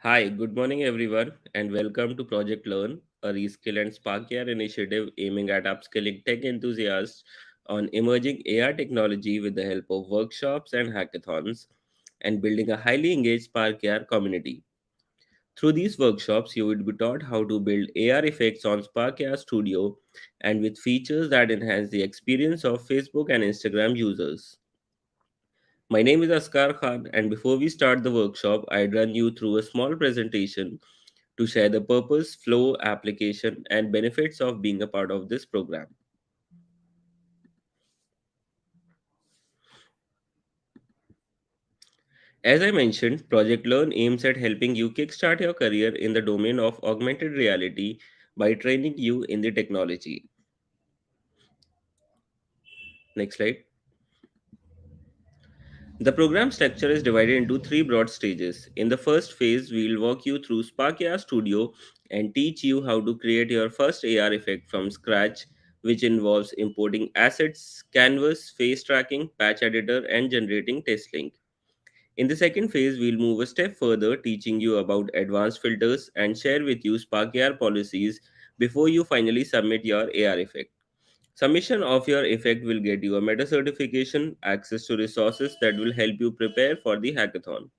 Hi, good morning everyone, and welcome to Project Learn, a reskill and spark AR initiative aiming at upskilling tech enthusiasts on emerging AR technology with the help of workshops and hackathons and building a highly engaged Spark AR community. Through these workshops, you will be taught how to build AR effects on Spark AR Studio and with features that enhance the experience of Facebook and Instagram users. My name is Askar Khan, and before we start the workshop, I'd run you through a small presentation to share the purpose, flow, application, and benefits of being a part of this program. As I mentioned, Project Learn aims at helping you kickstart your career in the domain of augmented reality by training you in the technology. Next slide. The program structure is divided into three broad stages. In the first phase, we'll walk you through Spark AR Studio and teach you how to create your first AR effect from scratch, which involves importing assets, canvas, face tracking, patch editor, and generating test link. In the second phase, we'll move a step further, teaching you about advanced filters and share with you Spark AR policies before you finally submit your AR effect. Submission of your effect will get you a meta certification, access to resources that will help you prepare for the hackathon.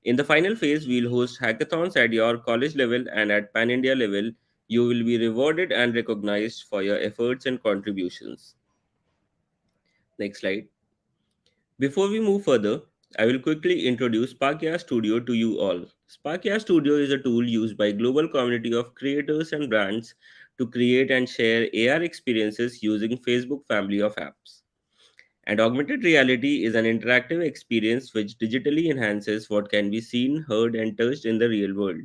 In the final phase, we'll host hackathons at your college level and at pan India level. You will be rewarded and recognized for your efforts and contributions. Next slide. Before we move further, I will quickly introduce Sparkia Studio to you all. Sparkia Studio is a tool used by global community of creators and brands to create and share AR experiences using Facebook family of apps. And augmented reality is an interactive experience which digitally enhances what can be seen, heard, and touched in the real world.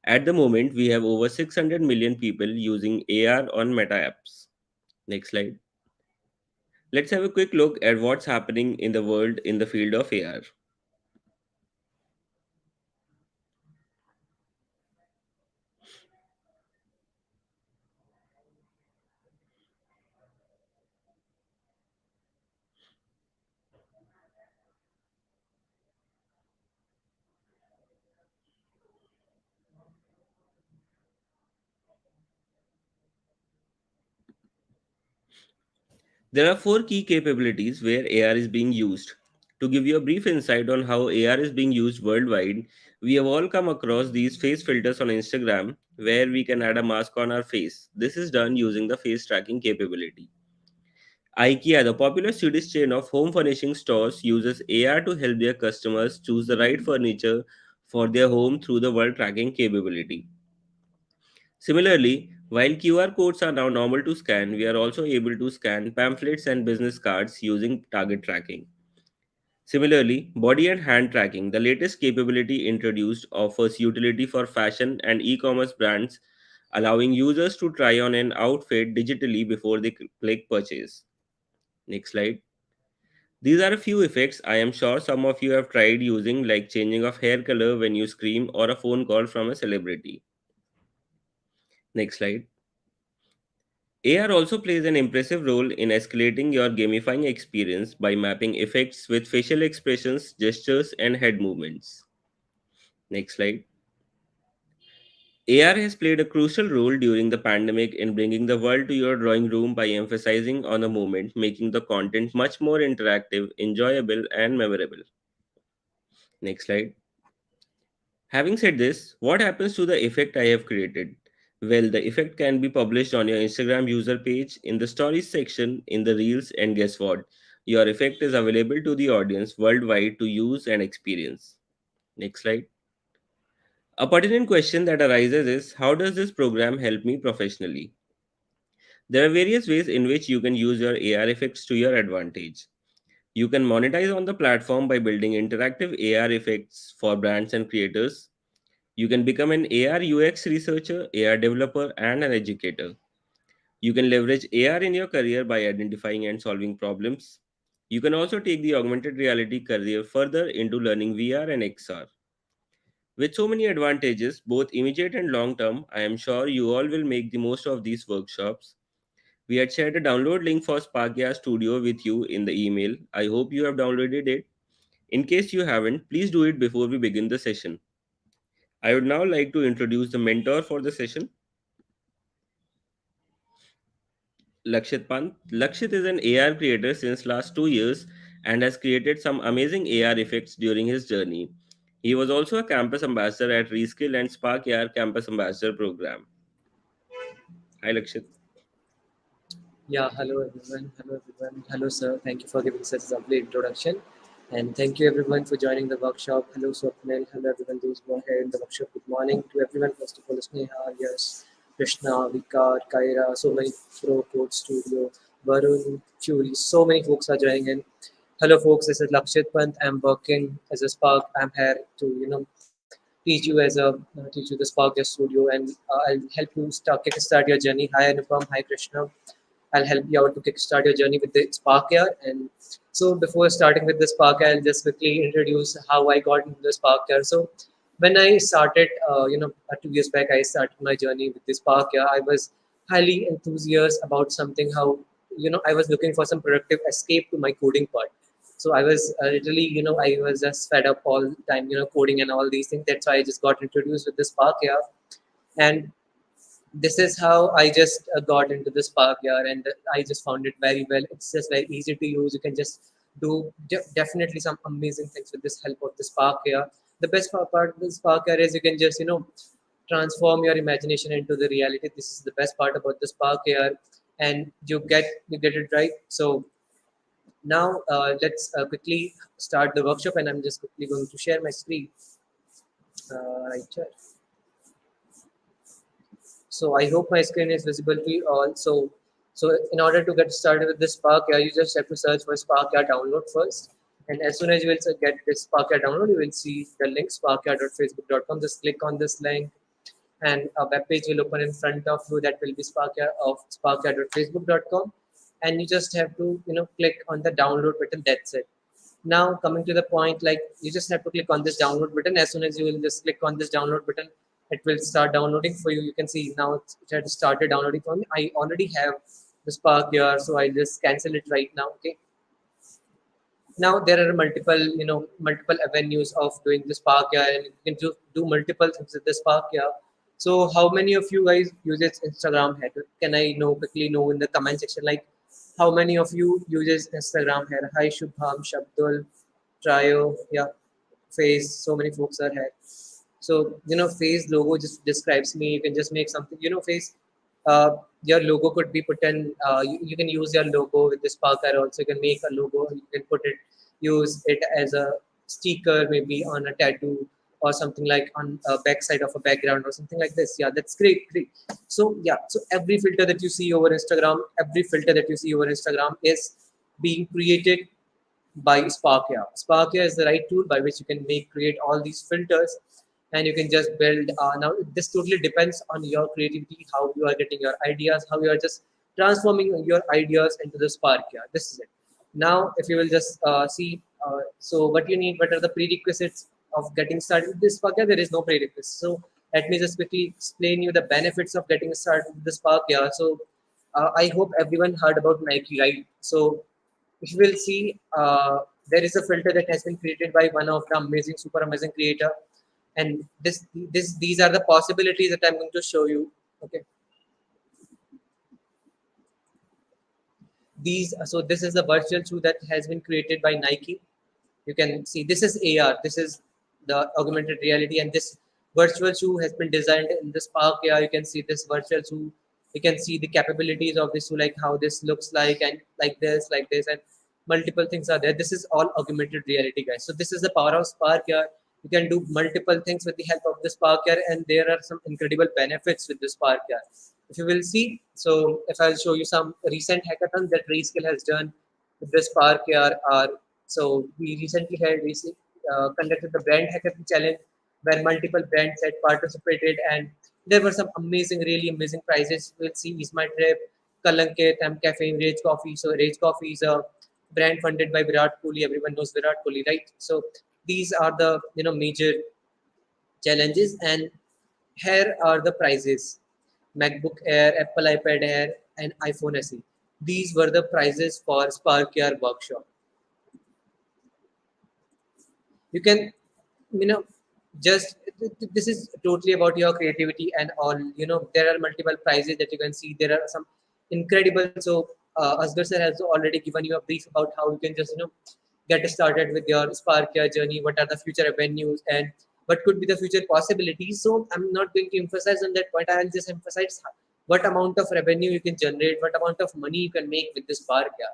At the moment, we have over 600 million people using AR on Meta apps. Next slide. Let's have a quick look at what's happening in the world in the field of AR. There are four key capabilities where AR is being used. To give you a brief insight on how AR is being used worldwide, we have all come across these face filters on Instagram where we can add a mask on our face. This is done using the face tracking capability. IKEA, the popular Swedish chain of home furnishing stores, uses AR to help their customers choose the right furniture for their home through the world tracking capability. Similarly, while QR codes are now normal to scan, we are also able to scan pamphlets and business cards using target tracking. Similarly, body and hand tracking, the latest capability introduced, offers utility for fashion and e commerce brands, allowing users to try on an outfit digitally before they click purchase. Next slide. These are a few effects I am sure some of you have tried using, like changing of hair color when you scream or a phone call from a celebrity. Next slide. AR also plays an impressive role in escalating your gamifying experience by mapping effects with facial expressions, gestures, and head movements. Next slide. AR has played a crucial role during the pandemic in bringing the world to your drawing room by emphasizing on a moment, making the content much more interactive, enjoyable, and memorable. Next slide. Having said this, what happens to the effect I have created? Well, the effect can be published on your Instagram user page, in the stories section, in the reels, and guess what? Your effect is available to the audience worldwide to use and experience. Next slide. A pertinent question that arises is, how does this program help me professionally? There are various ways in which you can use your AR effects to your advantage. You can monetize on the platform by building interactive AR effects for brands and creators. You can become an AR UX researcher, AR developer, and an educator. You can leverage AR in your career by identifying and solving problems. You can also take the augmented reality career further into learning VR and XR. With so many advantages, both immediate and long term, I am sure you all will make the most of these workshops. We had shared a download link for Sparkia Studio with you in the email. I hope you have downloaded it. In case you haven't, please do it before we begin the session. I would now like to introduce the mentor for the session, Lakshit Pant. Lakshit is an AR creator since last 2 years and has created some amazing AR effects during his journey. He was also a campus ambassador at Reskill and Spark AR Campus Ambassador Program. Hi, Lakshit. Yeah, hello everyone. Hello everyone. Hello sir. Thank you for giving such a lovely introduction. And thank you everyone for joining the workshop. Hello Swapnil. Hello everyone those who are here in the workshop. Good morning to everyone. First of all, Sneha, Yash, Krishna, Vikar, Kaira, so many Pro Code Studio, Varun, Fury. So many folks are joining in. Hello folks, this is Lakshit Pant. I'm working as a Spark. I'm here to, teach you as a teach you the Spark Guest Studio, and I'll help you kickstart your journey. Hi Anupam, hi Krishna. I'll help you out to kickstart your journey with the Spark here. And so before starting with the Spark, I'll just quickly introduce how I got into the Spark here. So when I started, 2 years back, I started my journey with the Spark here. I was highly enthusiastic about something. How I was looking for some productive escape to my coding part. So I was literally, I was just fed up all the time, coding and all these things. That's why I just got introduced with the Spark here. And this is how I just got into the Spark here, and I just found it very well. It's just very easy to use. You can just do definitely some amazing things with this help of the Spark here. The best part of the Spark here is you can just transform your imagination into the reality. This is the best part about the Spark here, and you get it right. So now let's quickly start the workshop, and I'm just quickly going to share my screen right here. So I hope my screen is visible to you all. So in order to get started with this Spark, you just have to search for Spark download first. And as soon as you will get this Spark download, you will see the link spark.facebook.com. Just click on this link, and a web page will open in front of you. That will be spark.facebook.com, and you just have to click on the download button. That's it. Now coming to the point, like you just have to click on this download button. As soon as you will just click on this download button, it will start downloading for you. You can see now it has started downloading for me. I already have the Spark here, so I'll just cancel it right now. Okay. Now there are multiple avenues of doing the Spark here, and you can do multiple things with the Spark here. So how many of you guys uses Instagram here? Can I quickly know in the comment section, like how many of you uses Instagram here? Hi Shubham, Shabdul, Trio, yeah, Face. So many folks are here. So Face logo just describes me. You can just make something. Face. Your logo could be put in. You can use your logo with this Sparker also. You can make a logo. You can use it as a sticker, maybe on a tattoo or something, like on a backside of a background or something like this. Yeah, that's great, great. So yeah, so every filter that you see over Instagram, is being created by Sparkia. Sparkia is the right tool by which you can create all these filters, and you can just build. Now this totally depends on your creativity, how you are getting your ideas, how you are just transforming your ideas into the Sparkia. This is it. Now, if you will just see, so what you need, what are the prerequisites of getting started with this Sparkia? There is no prerequisite. So let me just quickly explain you the benefits of getting started with this Sparkia. So I hope everyone heard about Nike, right? So if you will see, there is a filter that has been created by one of the super amazing creator, and these are the possibilities that I'm going to show you. Okay, so this is a virtual shoe that has been created by Nike. You can see this is AR, this is the augmented reality, and this virtual shoe has been designed in the Spark AR. You can see this virtual shoe. You can see the capabilities of this shoe, like how this looks like, and like this, and multiple things are there. This is all augmented reality, guys. So this is the power of Spark AR. You can do multiple things with the help of the Spark AR, and there are some incredible benefits with the Spark AR. If you will see, so if I'll show you some recent hackathon that Reskill has done with the Spark AR, so we recently conducted the brand hackathon challenge, where multiple brands had participated, and there were some really amazing prizes. We'll see Is My Trip, Kalankit, Cafe, Rage Coffee. So Rage Coffee is a brand funded by Virat Kohli. Everyone knows Virat Kohli, right? So these are the major challenges, and here are the prizes: MacBook Air, Apple iPad Air, and iPhone SE. These were the prizes for Spark workshop. You can, you know, just this is totally about your creativity and all. There are multiple prizes that you can see. There are some incredible. So Asghar sir has already given you a brief about how you can just get started with your Spark Your journey. What are the future avenues and what could be the future possibilities? So I'm not going to emphasize on that point. I'll just emphasize what amount of revenue you can generate, what amount of money you can make with this Spark Your.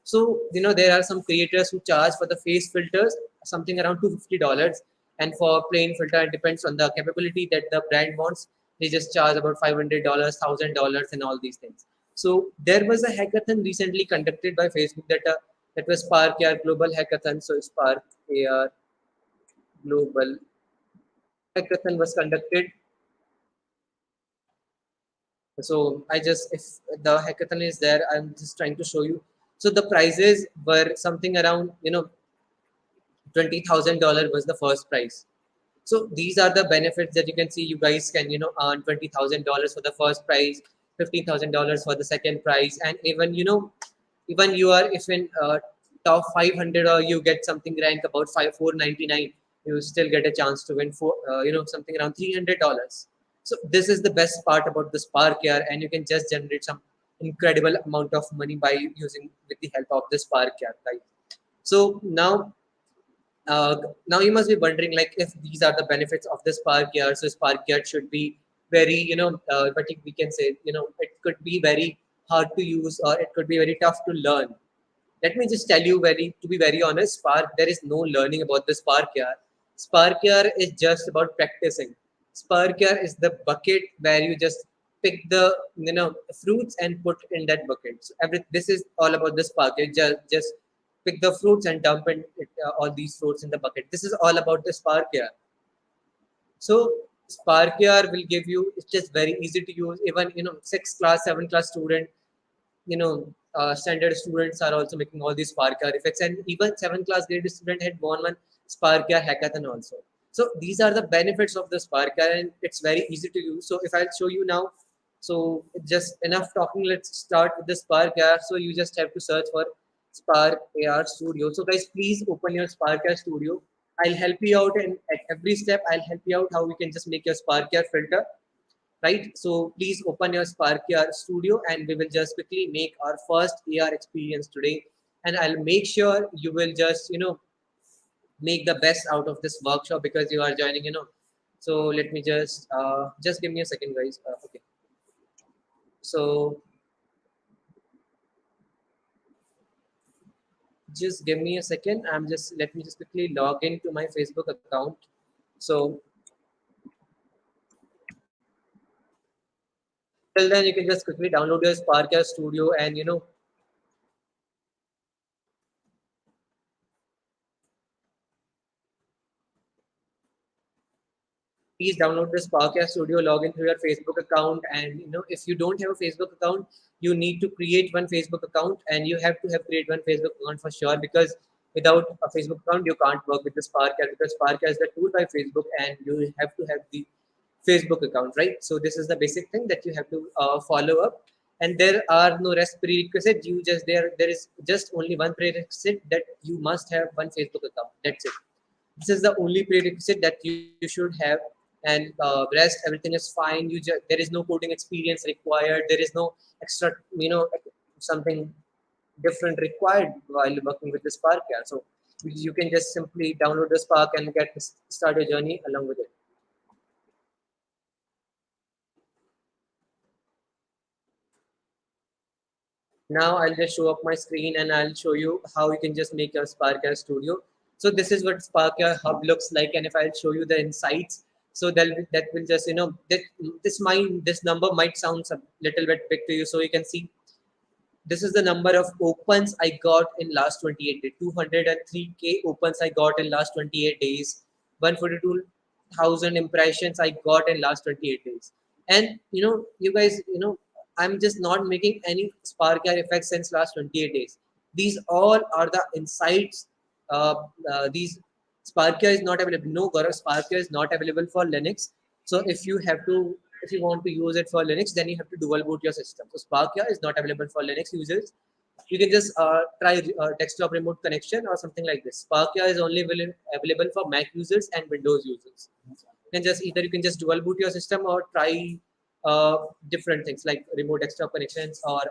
So there are some creators who charge for the face filters something around $250, and for plain filter, it depends on the capability that the brand wants. They just charge about $500, $1,000, and all these things. So there was a hackathon recently conducted by Facebook that was Spark AR Global Hackathon. So Spark AR Global Hackathon was conducted. So I just, if the hackathon is there, I'm just trying to show you. So the prizes were something around $20,000 was the first prize. So these are the benefits that you can see. You guys can earn $20,000 for the first prize, $15,000 for the second prize, and even even you are if in top 500 or you get something rank about 499, you still get a chance to win for something around $300. So this is the best part about the Spark here, and you can just generate some incredible amount of money by using with the help of the Spark here, right? So uh, now you must be wondering like if these are the benefits of the Spark Yard. So Spark Yard should be very what we can say, it could be very hard to use or it could be very tough to learn. Let me just tell you, very to be very honest, Spark, there is no learning about the Spark Yard. Spark Yard is just about practicing. Spark Yard is the bucket where you just pick the fruits and put in that bucket. So this is all about the Spark Yard. Just pick the fruits and dump all these fruits in the bucket. This is all about the Spark Yard. So Spark Yard will give you. It's just very easy to use. Even sixth class, seventh class student, standard students are also making all these Spark effects, and even seventh class grade student had won one Spark hackathon also. So these are the benefits of the Spark, and it's very easy to use. So if I'll show you now, so just enough talking. Let's start with the Spark AR. So you just have to search for Spark AR Studio. So guys, please open your Spark AR Studio. I'll help you out, and at every step, I'll help you out how we can just make your Spark AR filter, right? So please open your Spark AR Studio and we will just quickly make our first AR experience today. And I'll make sure you will just, make the best out of this workshop because you are joining. So let me just give me a second, guys. Okay. So just give me a second. Let me just quickly log into my Facebook account. So till then, you can just quickly download your Spark AR Studio and, please download this podcast studio, log in through your Facebook account, and if you don't have a Facebook account, you need to create one Facebook account, and you have to have create one Facebook account for sure, because without a Facebook account you can't work with this podcast, because podcast is the tool by Facebook and you have to have the Facebook account, right? So this is the basic thing that you have to follow up, and there are no rest prerequisites. You just there is just only one prerequisite, that you must have one Facebook account. That's it. This is the only prerequisite that you should have, and rest everything is fine. There is no coding experience required. There is no extra something different required while working with the Spark. Yeah. So you can just simply download the Spark and get start your journey along with it. Now I'll just show up my screen and I'll show you how you can just make your Spark Studio. So this is what Spark Hub looks like, and if I'll show you the insights, so that will just this number might sound a little bit big to you. So you can see this is the number of opens I got in last 28 days. 203K opens I got in last 28 days. 142,000 impressions I got in last 28 days. And you guys, I'm just not making any Spark effects since last 28 days. These all are the insights. Uh, these Sparkia is not available. No, Gaurav, Sparkia is not available for Linux. So if you want to use it for Linux, then you have to dual boot your system. So Sparkia is not available for Linux users. you can just try desktop remote connection or something like this. Sparkia is only available for Mac users and Windows users. You can just either you can just dual boot your system or try different things like remote desktop connections or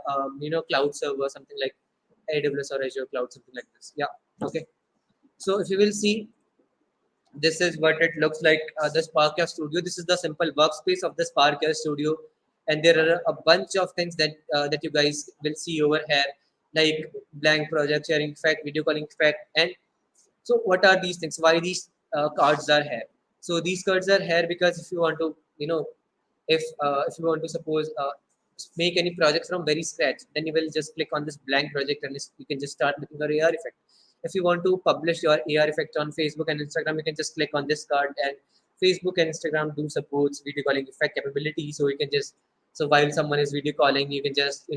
cloud server, something like AWS or Azure cloud, something like this. Yeah. Okay. So if you will see, this is what it looks like, the Sparkia Studio. This is the simple workspace of the Sparkia Studio, and there are a bunch of things that you guys will see over here, like blank project, sharing effect, video calling effect, and so what are these things? Why these cards are here? So these cards are here because if you want to, if you want to suppose make any project from very scratch, then you will just click on this blank project and you can just start making your AR effect. If you want to publish your AR effect on Facebook and Instagram, you can just click on this card, and Facebook and Instagram do supports video calling effect capability. So you can just, so while someone is video calling, you can just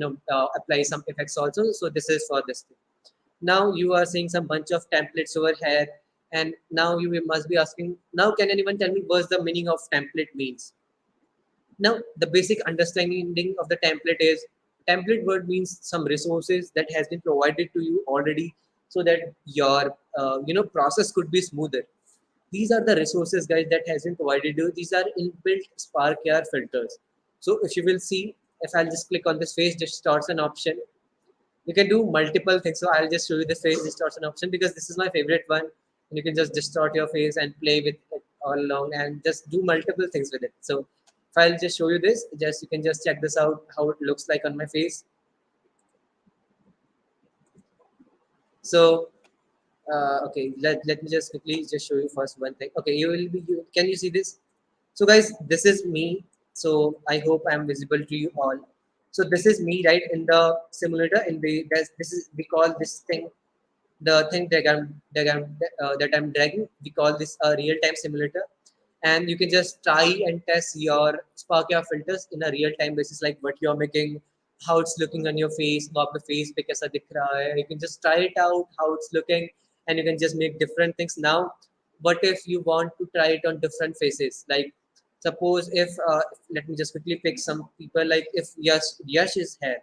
apply some effects also. So this is for this thing. Now you are seeing some bunch of templates over here, and now you must be asking, now can anyone tell me what's the meaning of template means? Now, the basic understanding of the template is, template word means some resources that has been provided to you already, so that your process could be smoother. These are the resources, guys, that has been provided to you. These are inbuilt Spark AR filters. So if you will see, if I'll just click on this face distortion option, you can do multiple things. So I'll just show you the face distortion option because this is my favorite one. And you can just distort your face and play with it all along and just do multiple things with it. So if I'll just show you this, just you can just check this out, how it looks like on my face. So okay, let me just quickly just show you first one thing. Okay, can you see this? So guys, this is me. So I hope I'm visible to you all. So this is me, right, in the simulator. In the this is, we call this thing, the thing that I'm dragging. We call this a real-time simulator, and you can just try and test your Sparkia filters in a real-time basis, like what you're making, how it's looking on your face, वो आपका face पे कैसा दिख रहा है. You can just try it out, how it's looking, and you can just make different things. Now, what if you want to try it on different faces? Like, suppose if let me just quickly pick some people. Like if Yash is here,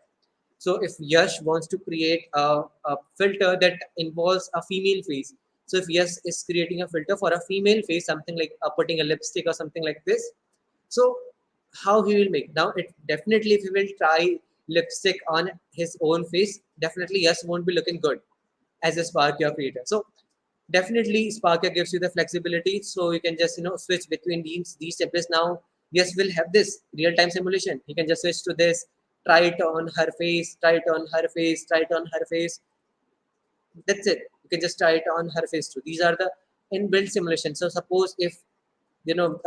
so if Yash wants to create a filter that involves a female face, so if Yash is creating a filter for a female face, something like putting a lipstick or something like this, so how he will make? Now, it definitely, if he will try lipstick on his own face, definitely Yash won't be looking good as a Sparkia creator. So definitely Sparkia gives you the flexibility, so you can just switch between these templates. Now yes, we'll have this real-time simulation. You can just switch to this, try it on her face, try it on her face, try it on her face. That's it. You can just try it on her face too. These are the inbuilt simulations. So suppose if you know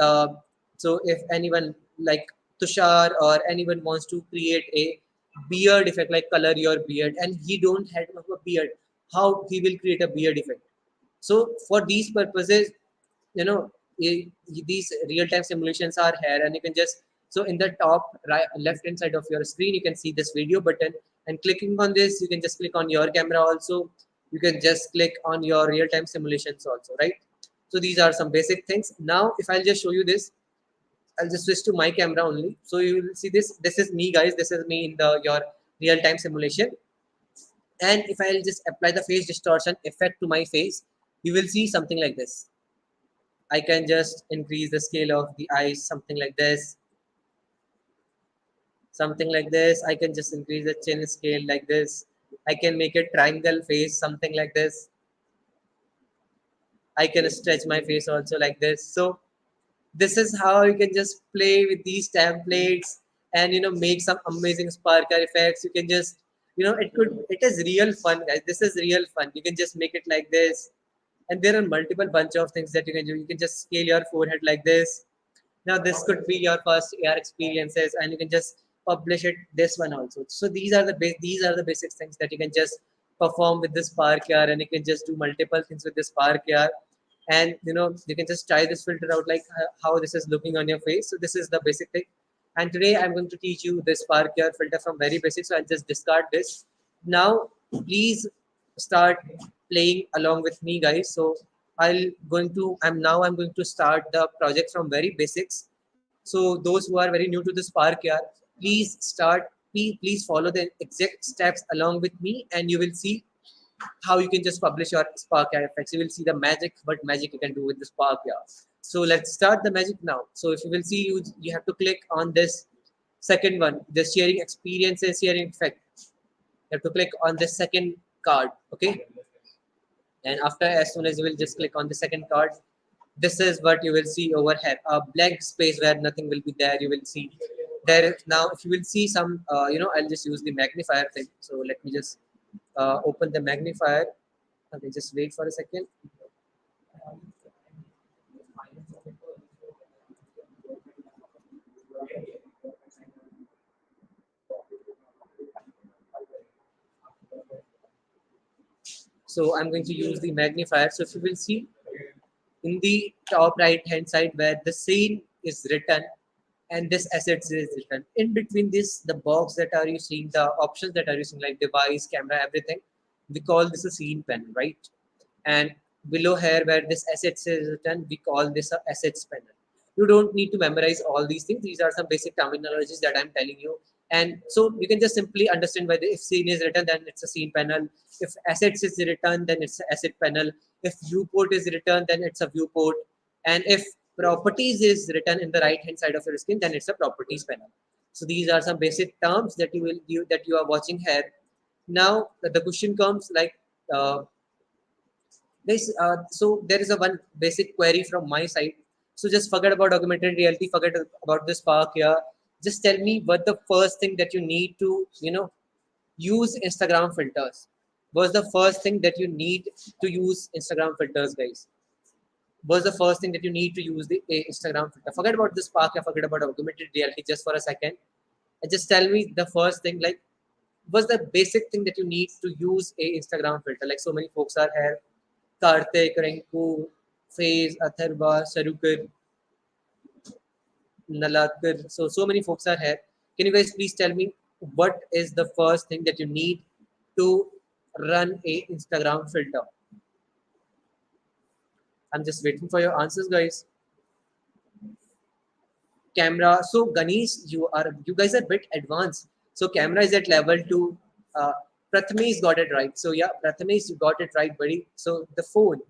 so if anyone like Tushar or anyone wants to create a beard effect, like color your beard, and he don't have a beard, how he will create a beard effect? So for these purposes, you know, these real-time simulations are here, and you can just, so in the top right left hand side of your screen, you can see this video button, and clicking on this, you can just click on your camera also. You can just click on your real-time simulations also, right? So these are some basic things. Now, if I'll just show you this, I'll just switch to my camera only. So you will see this. This is me, guys. This is me in the your real-time simulation. And if I'll just apply the face distortion effect to my face, you will see something like this. I can just increase the scale of the eyes, something like this, something like this. I can just increase the chin scale like this. I can make a triangle face, something like this. I can stretch my face also like this. So this is how you can just play with these templates and make some amazing sparkle effects. You can just it is real fun, guys. This is real fun. You can just make it like this, and there are multiple bunch of things that you can do. You can just scale your forehead like this. Now this could be your first AR experiences, and you can just publish it this one also. So these are the basic things that you can just perform with this Spark AR, and you can just do multiple things with this Spark AR, and you can just try this filter out, like how this is looking on your face. So this is the basic thing, and today I'm going to teach you this Spark AR filter from very basic. So I'll just discard this. Now please start playing along with me, guys. So I'm going to start the project from very basics. So those who are very new to the Spark here, please start please follow the exact steps along with me, and you will see how you can just publish your Spark AI effects. You will see the magic, what magic you can do with the Spark AI. So let's start the magic now. So if you will see, you have to click on this second one, the sharing experiences, sharing effect. You have to click on the second card, okay? And after, as soon as you will just click on the second card, this is what you will see over here, a blank space where nothing will be there. You will see there is now, if you will see some, I'll just use the magnifier thing. So let me just open the magnifier. Okay, just wait for a second. So I'm going to use the magnifier. So if you will see in the top right hand side where the scene is written and this assets is written, in between this, the box that are you seeing, the options that are you seeing, like device, camera, everything, we call this a scene panel, right? And below here where this assets is written, we call this a assets panel. You don't need to memorize all these things. These are some basic terminologies that I'm telling you, and so you can just simply understand whether if scene is written, then it's a scene panel. If assets is written, then it's an asset panel. If viewport is written, then it's a viewport. And if properties is written in the right hand side of your screen, then it's a properties panel. So these are some basic terms that you are watching here. Now the question comes like, so there is a one basic query from my side. So just forget about augmented reality, forget about this Spark here. Just tell me what the first thing that you need to, use Instagram filters. What's the first thing that you need to use Instagram filters, guys? What's the first thing that you need to use the Instagram filter? Forget about this Spark, forget about augmented reality just for a second. And just tell me the first thing, like, what's the basic thing that you need to use a Instagram filter? Like so many folks are here. Karthik, Renku, Faiz, Atharva, Sarukar, Nalatkar. So many folks are here. Can you guys please tell me what is the first thing that you need to run a Instagram filter? I'm just waiting for your answers, guys. Camera. So Ganesh, you guys are a bit advanced. So camera is at level 2. Uh, Prathamesh got it right. So yeah, Prathamesh, you got it right, buddy. So the phone.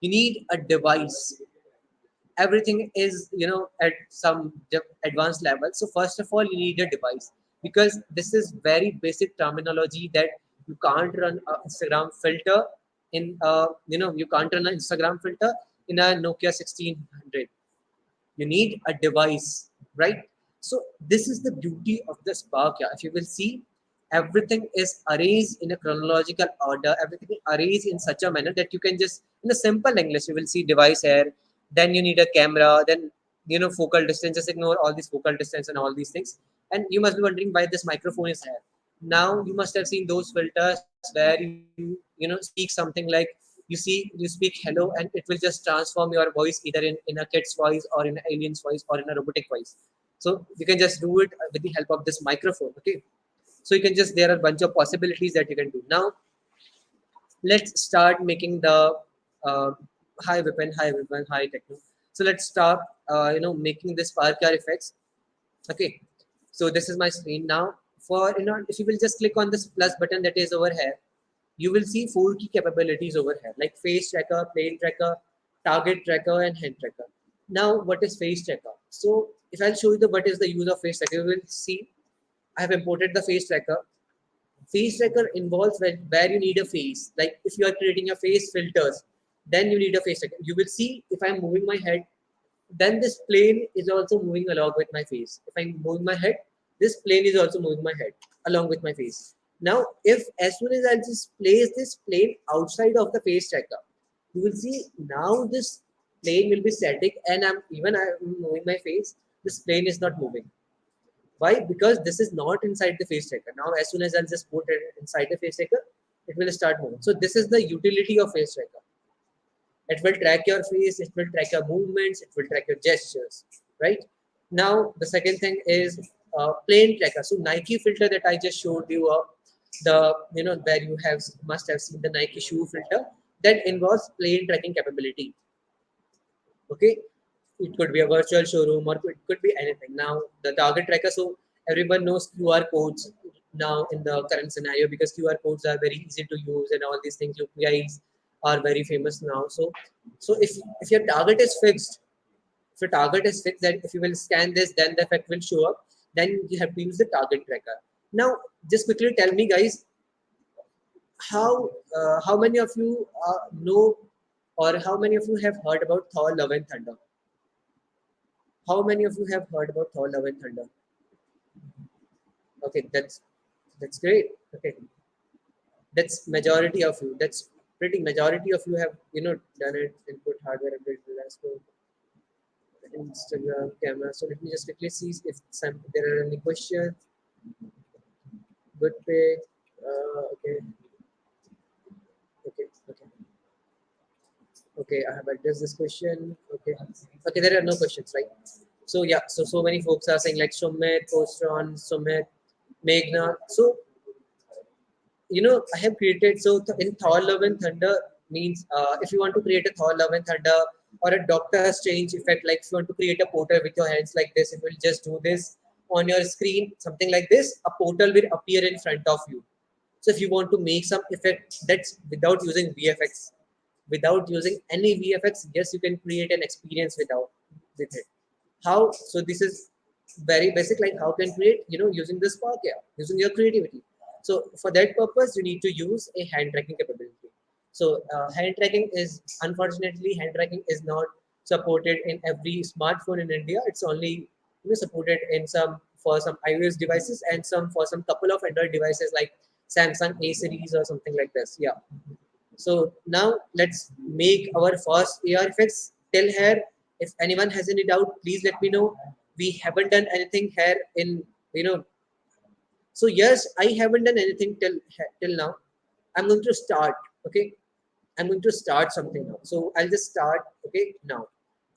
You need a device. Everything is at some advanced level. So first of all, you need a device, because this is very basic terminology that you can't run an Instagram filter in you can't run an Instagram filter in a Nokia 1600. You need a device, right? So this is the beauty of the Spark. Yeah, if you will see, everything is arranged in a chronological order. Everything is arranged in such a manner that you can just, in a simple English, you will see device here. Then you need a camera. Then focal distance. Just ignore all these focal distance and all these things. And you must be wondering why this microphone is here. Now you must have seen those filters where you speak something like, you speak hello, and it will just transform your voice either in a kid's voice or in an alien's voice or in a robotic voice. So you can just do it with the help of this microphone, okay? So you can just, there are a bunch of possibilities that you can do. Now let's start making the uh, high weapon, high techno. So let's start making this Spark effects. Okay, so this is my screen now. For if you will just click on this plus button that is over here, you will see 4 key capabilities over here, like face tracker, plane tracker, target tracker, and hand tracker. Now, what is face tracker? So if I'll show you what is the use of face tracker, you will see I have imported the face tracker. Face tracker involves where you need a face. Like if you are creating a face filters, then you need a face tracker. You will see if I'm moving my head, then this plane is also moving along with my face. If I'm moving my head, this plane is also moving my head along with my face. Now, if as soon as I just place this plane outside of the face tracker, you will see now this plane will be static, and I'm moving my face. This plane is not moving. Why? Because this is not inside the face tracker. Now, as soon as I'll just put it inside the face tracker, it will start moving. So this is the utility of face tracker. It will track your face, it will track your movements, it will track your gestures, right? Now, the second thing is plane tracker. So Nike filter that I just showed you, where you must have seen the Nike shoe filter, that involves plane tracking capability. Okay, it could be a virtual showroom or it could be anything. Now, the target tracker, so everyone knows QR codes. now in the current scenario, because QR codes are very easy to use and all these things, UPIs are very famous now. So if your target is fixed, if your target is fixed that if you will scan this, then the effect will show up, then you have to use the target tracker. Now, just quickly tell me, guys, how many of you know, or how many of you have heard about Thor Love and Thunder? How many of you have heard about Thor Love and Thunder? Okay, that's great. Okay, that's majority of you. That's pretty majority of you have done it. Input hardware update, Instagram camera. So let me just quickly see if there are any questions. Good page. Okay, okay. Okay, I have addressed this question. Okay, okay, there are no questions, right? So yeah, so many folks are saying like Sumit, Postron, Sumit, Meghna. So I have created, in Thor Love and Thunder means, if you want to create a Thor Love and Thunder or a Doctor Strange effect, like if you want to create a portal with your hands like this, it will just do this on your screen, something like this. A portal will appear in front of you. So if you want to make some effect that's without using VFX, without using any VFX, yes, you can create an experience with it. How? So this is very basic, like how can create, using the Spark, yeah, using your creativity. So for that purpose, you need to use a hand tracking capability. So hand tracking is, unfortunately, hand tracking is not supported in every smartphone in India. It's only supported in some, for some iOS devices, and some for some couple of Android devices like Samsung A series or something like this. Yeah. So now let's make our first AR effects. Till here, if anyone has any doubt, please let me know. We haven't done anything here in, you know. So yes, I haven't done anything till now. I'm going to start. Okay, I'm going to start something now. So I'll just start. Okay, now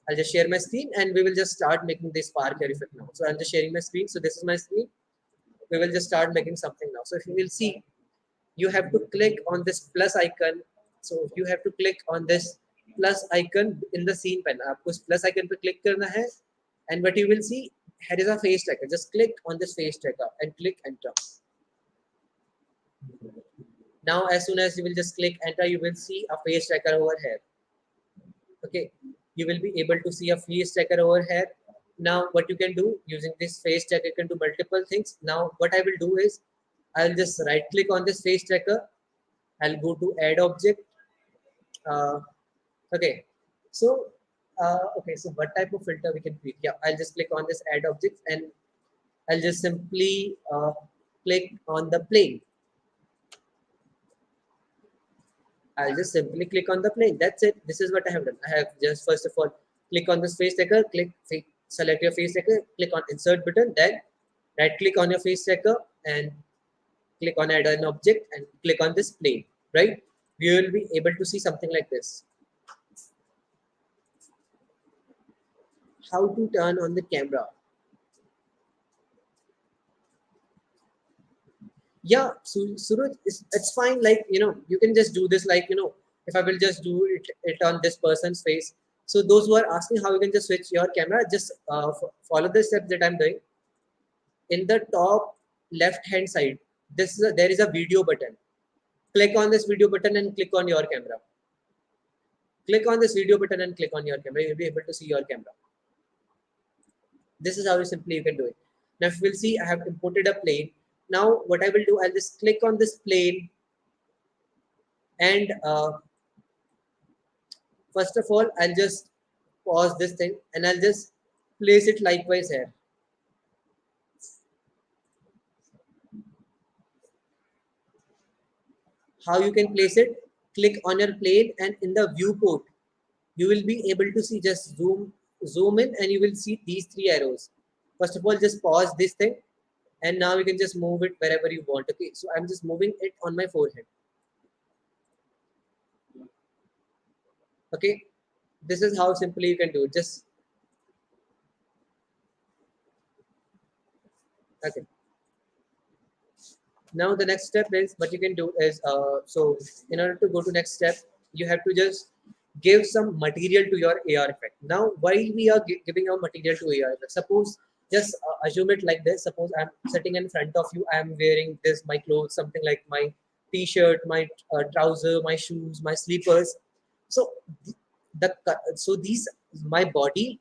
I'll just share my screen and we will just start making this Spark AR effect now. So I'm just sharing my screen. So this is my screen. We will just start making something now. So if you will see, you have to click on this plus icon. So you have to click on this plus icon in the scene pane. आपको इस plus icon पे click करना है, and what you will see, here is a face tracker. Just click on this face tracker and click enter. Now as soon as you will just click enter, you will see a face tracker over here. Okay, you will be able to see a face tracker over here. Now what you can do using this face tracker, you can do multiple things. Now what I will do is, I'll just right click on this face tracker. I'll go to add object. Uh, okay, so so what type of filter we can create? Yeah, I'll just click on this add object and I'll just simply click on the plane. I'll just simply click on the plane. That's it. This is what I have done. I have just first of all click on this face tracker, select your face tracker, click on insert button, then right click on your face tracker and click on add an object and click on this plane, right? You will be able to see something like this. How to turn on the camera? Yeah, so Suraj, it's fine. Like, you can just do this, like, if I will just do it on this person's face. So those who are asking how you can just switch your camera, just follow the steps that I'm doing. In the top left hand side, there is a video button. Click on this video button and click on your camera. Click on this video button and click on your camera. You'll be able to see your camera. This is how simply you can do it. Now if you will see, I have imported a plane. Now what I will do, I'll just click on this plane and first of all, I'll just pause this thing and I'll just place it likewise here. How you can place it? Click on your plane and in the viewport, you will be able to see, just zoom in and you will see these three arrows. First of all, just pause this thing and now you can just move it wherever you want. Okay, so I'm just moving it on my forehead. Okay, this is how simply you can do it. Just okay. Now the next step is, what you can do is, so in order to go to next step, you have to just give some material to your AR effect. Now why we are giving our material to AR effect? Suppose Just assume it like this. Suppose I'm sitting in front of you. I'm wearing this, my clothes, something like my t-shirt, my trouser, my shoes, my slippers. So so these, my body,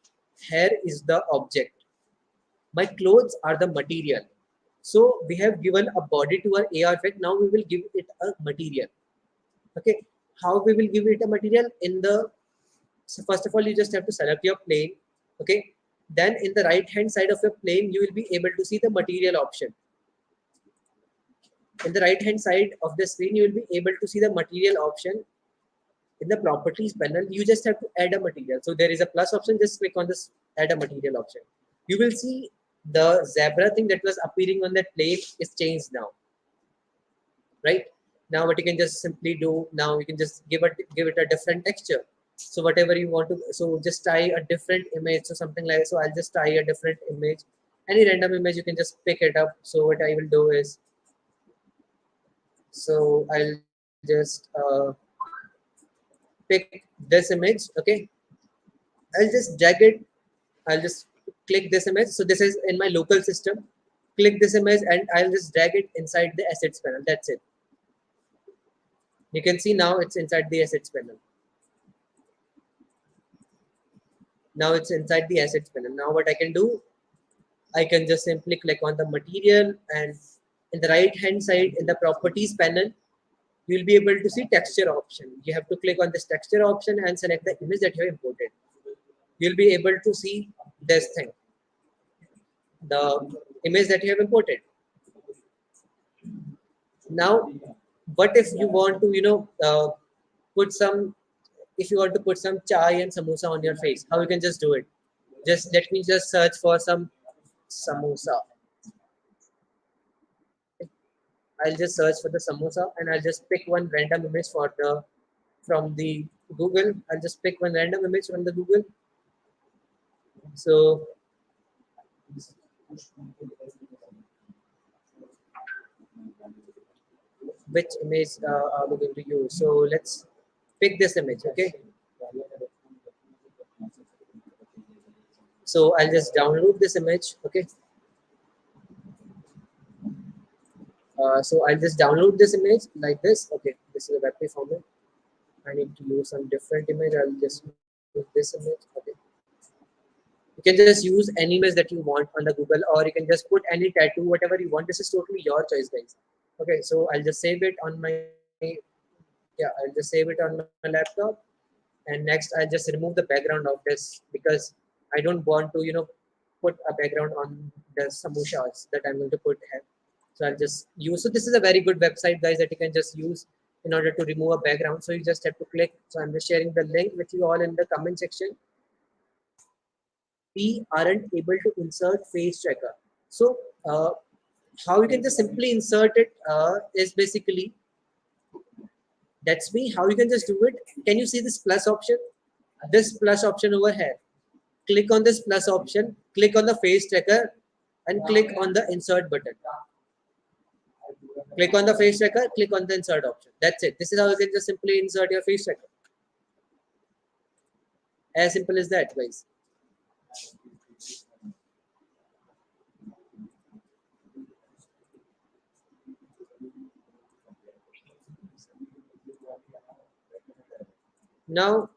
hair is the object. My clothes are the material. So we have given a body to our AR effect. Now we will give it a material. Okay. How we will give it a material? So first of all, you just have to select your plane. Okay. Then in the right hand side of your plane, you will be able to see the material option. In the right hand side of the screen, you will be able to see the material option. In the properties panel, you just have to add a material. So there is a plus option. Just click on this add a material option. You will see the zebra thing that was appearing on that plane is changed now. Right now, what you can just simply do now, you can just give it a different texture. So whatever you want to, so just tie a different image, so something like, so I'll just tie a different image, any random image, you can just pick it up. So what I will do is, so I'll just pick this image. Okay, I'll just drag it. I'll just click this image. So this is in my local system. Click this image and I'll just drag it inside the assets panel. That's it. You can see now it's inside the assets panel. Now it's inside the assets panel. Now what I can do, I can just simply click on the material, and in the right hand side in the properties panel, you'll be able to see texture option. You have to click on this texture option and select the image that you have imported. You'll be able to see this thing, the image that you have imported. Now, what if you want to, put some, if you want to put some chai and samosa on your face, how you can just do it? Just let me just search for some samosa. I'll just search for the samosa and I'll just pick one random image for the from the Google. I'll just pick one random image from the Google. So which image are we going to use? So let's pick this image. Okay. So I'll just download this image. Okay. So I'll just download this image like this. Okay. This is a WebP format. I need to use some different image. I'll just use this image. Okay. You can just use any image that you want on the Google, or you can just put any tattoo, whatever you want. This is totally your choice, guys. Okay, so I'll just save it on my, yeah, I'll just save it on my laptop. And next, I'll just remove the background of this because I don't want to, put a background on the samosas that I'm going to put here. So I'll just use, so this is a very good website, guys, that you can just use in order to remove a background. So you just have to click. So I'm just sharing the link with you all in the comment section. We aren't able to insert face tracker. So how you can just simply insert it is basically, that's me. How you can just do it? Can you see this plus option? This plus option over here. Click on this plus option. Click on the face tracker, and click on the insert button. Click on the face tracker. Click on the insert option. That's it. This is how you can just simply insert your face tracker. As simple as that, guys. Now,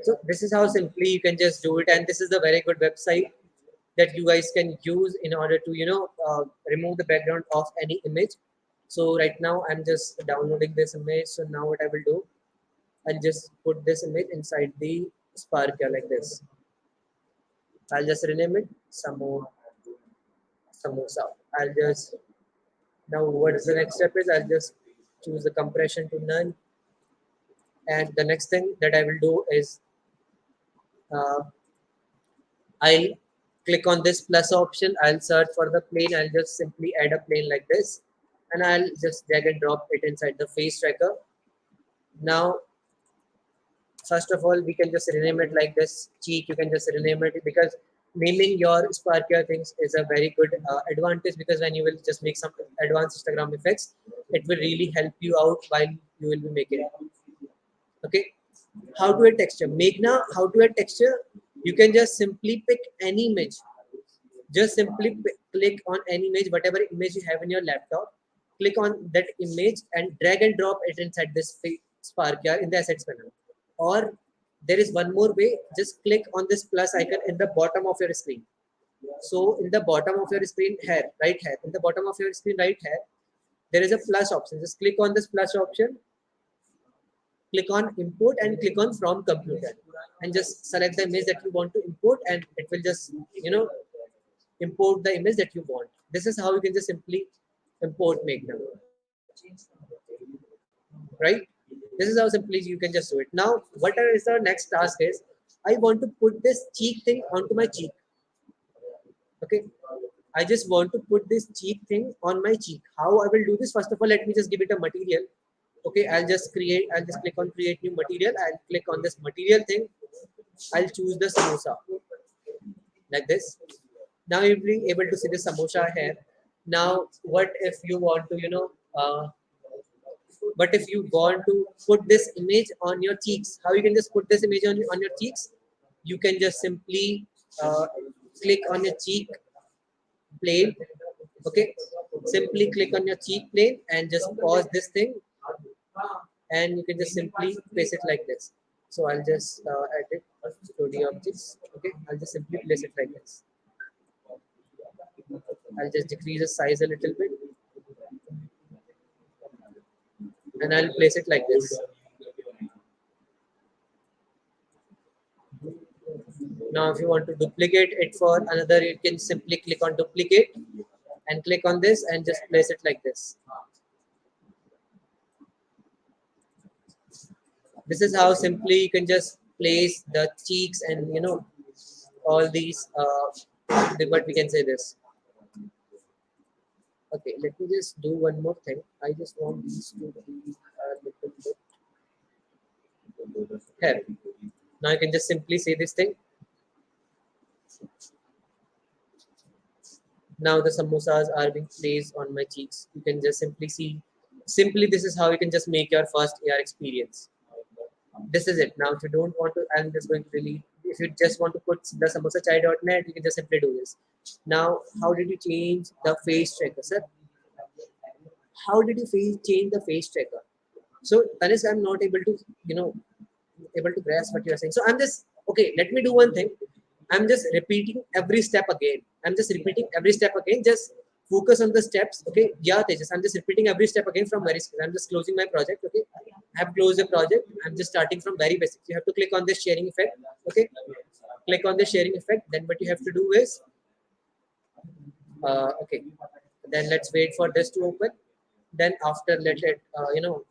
so this is how simply you can just do it, and this is a very good website that you guys can use in order to remove the background of any image. So right now I'm just downloading this image. So now what I will do, I'll just put this image inside the Spark like this. I'll just rename it samosa. I'll just, now what is the next step is, I'll just choose the compression to none, and the next thing that I will do is uh, I'll click on this plus option. I'll search for the plane. I'll just simply add a plane like this, and I'll just drag and drop it inside the face tracker. Now, first of all, we can just rename it like this. Cheek, you can just rename it, because naming your Sparkia things is a very good advantage, because when you will just make some advanced Instagram effects, it will really help you out while you will be making it. Okay, how to add texture? Meghna, how to add texture? You can just simply pick any image. Just simply click on any image, whatever image you have in your laptop. Click on that image and drag and drop it inside this Spark here in the assets panel. Or there is one more way. Just click on this plus icon in the bottom of your screen. So in the bottom of your screen here, right here, in the bottom of your screen right here, there is a plus option. Just click on this plus option, click on import and click on from computer, and just select the image that you want to import, and it will just import the image that you want. This is how you can just simply import Magnum, right? This is how simply you can just do it. Now what is our next task is, I want to put this cheek thing onto my cheek. Okay, I just want to put this cheek thing on my cheek. How I will do this? First of all, let me just give it a material. Okay, I'll just click on create new material. I'll click on this material thing. I'll choose the samosa like this. Now you'll be able to see the samosa here. Now what if you want to but if you want to put this image on your cheeks, how you can just put this image on your cheeks? You can just simply uh, click on your cheek plane. Okay, simply click on your cheek plane and just pause this thing, and you can just simply place it like this. So I'll just edit to the objects. Okay, I'll just simply place it like this. I'll just decrease the size a little bit, and I'll place it like this. Now if you want to duplicate it for another, you can simply click on duplicate and click on this and just place it like this. This is how simply you can just place the cheeks and all these what we can say this. Okay, let me just do one more thing. I just want these to be a little bit here. Now you can just simply say this thing. Now the samosas are being placed on my cheeks. You can just simply see. Simply, this is how you can just make your first AR experience. This is it. Now, if you don't want to, I'm just going to delete. If you just want to put the samosachai.net, you can just simply do this. Now, how did you change the face tracker, sir? How did you change the face tracker? So, Tanis, I'm not able to, able to grasp what you're saying. So, I'm just okay. Let me do one thing. I'm just repeating every step again. I'm just repeating every step again. Just focus on the steps. Okay. Yeah, Tejas. I'm just repeating every step again from very. I'm just closing my project. Okay. I have closed the project. I'm just starting from very basic. You have to click on this sharing effect. Okay. Click on the sharing effect. Then what you have to do is, okay. Then let's wait for this to open. Then after let it,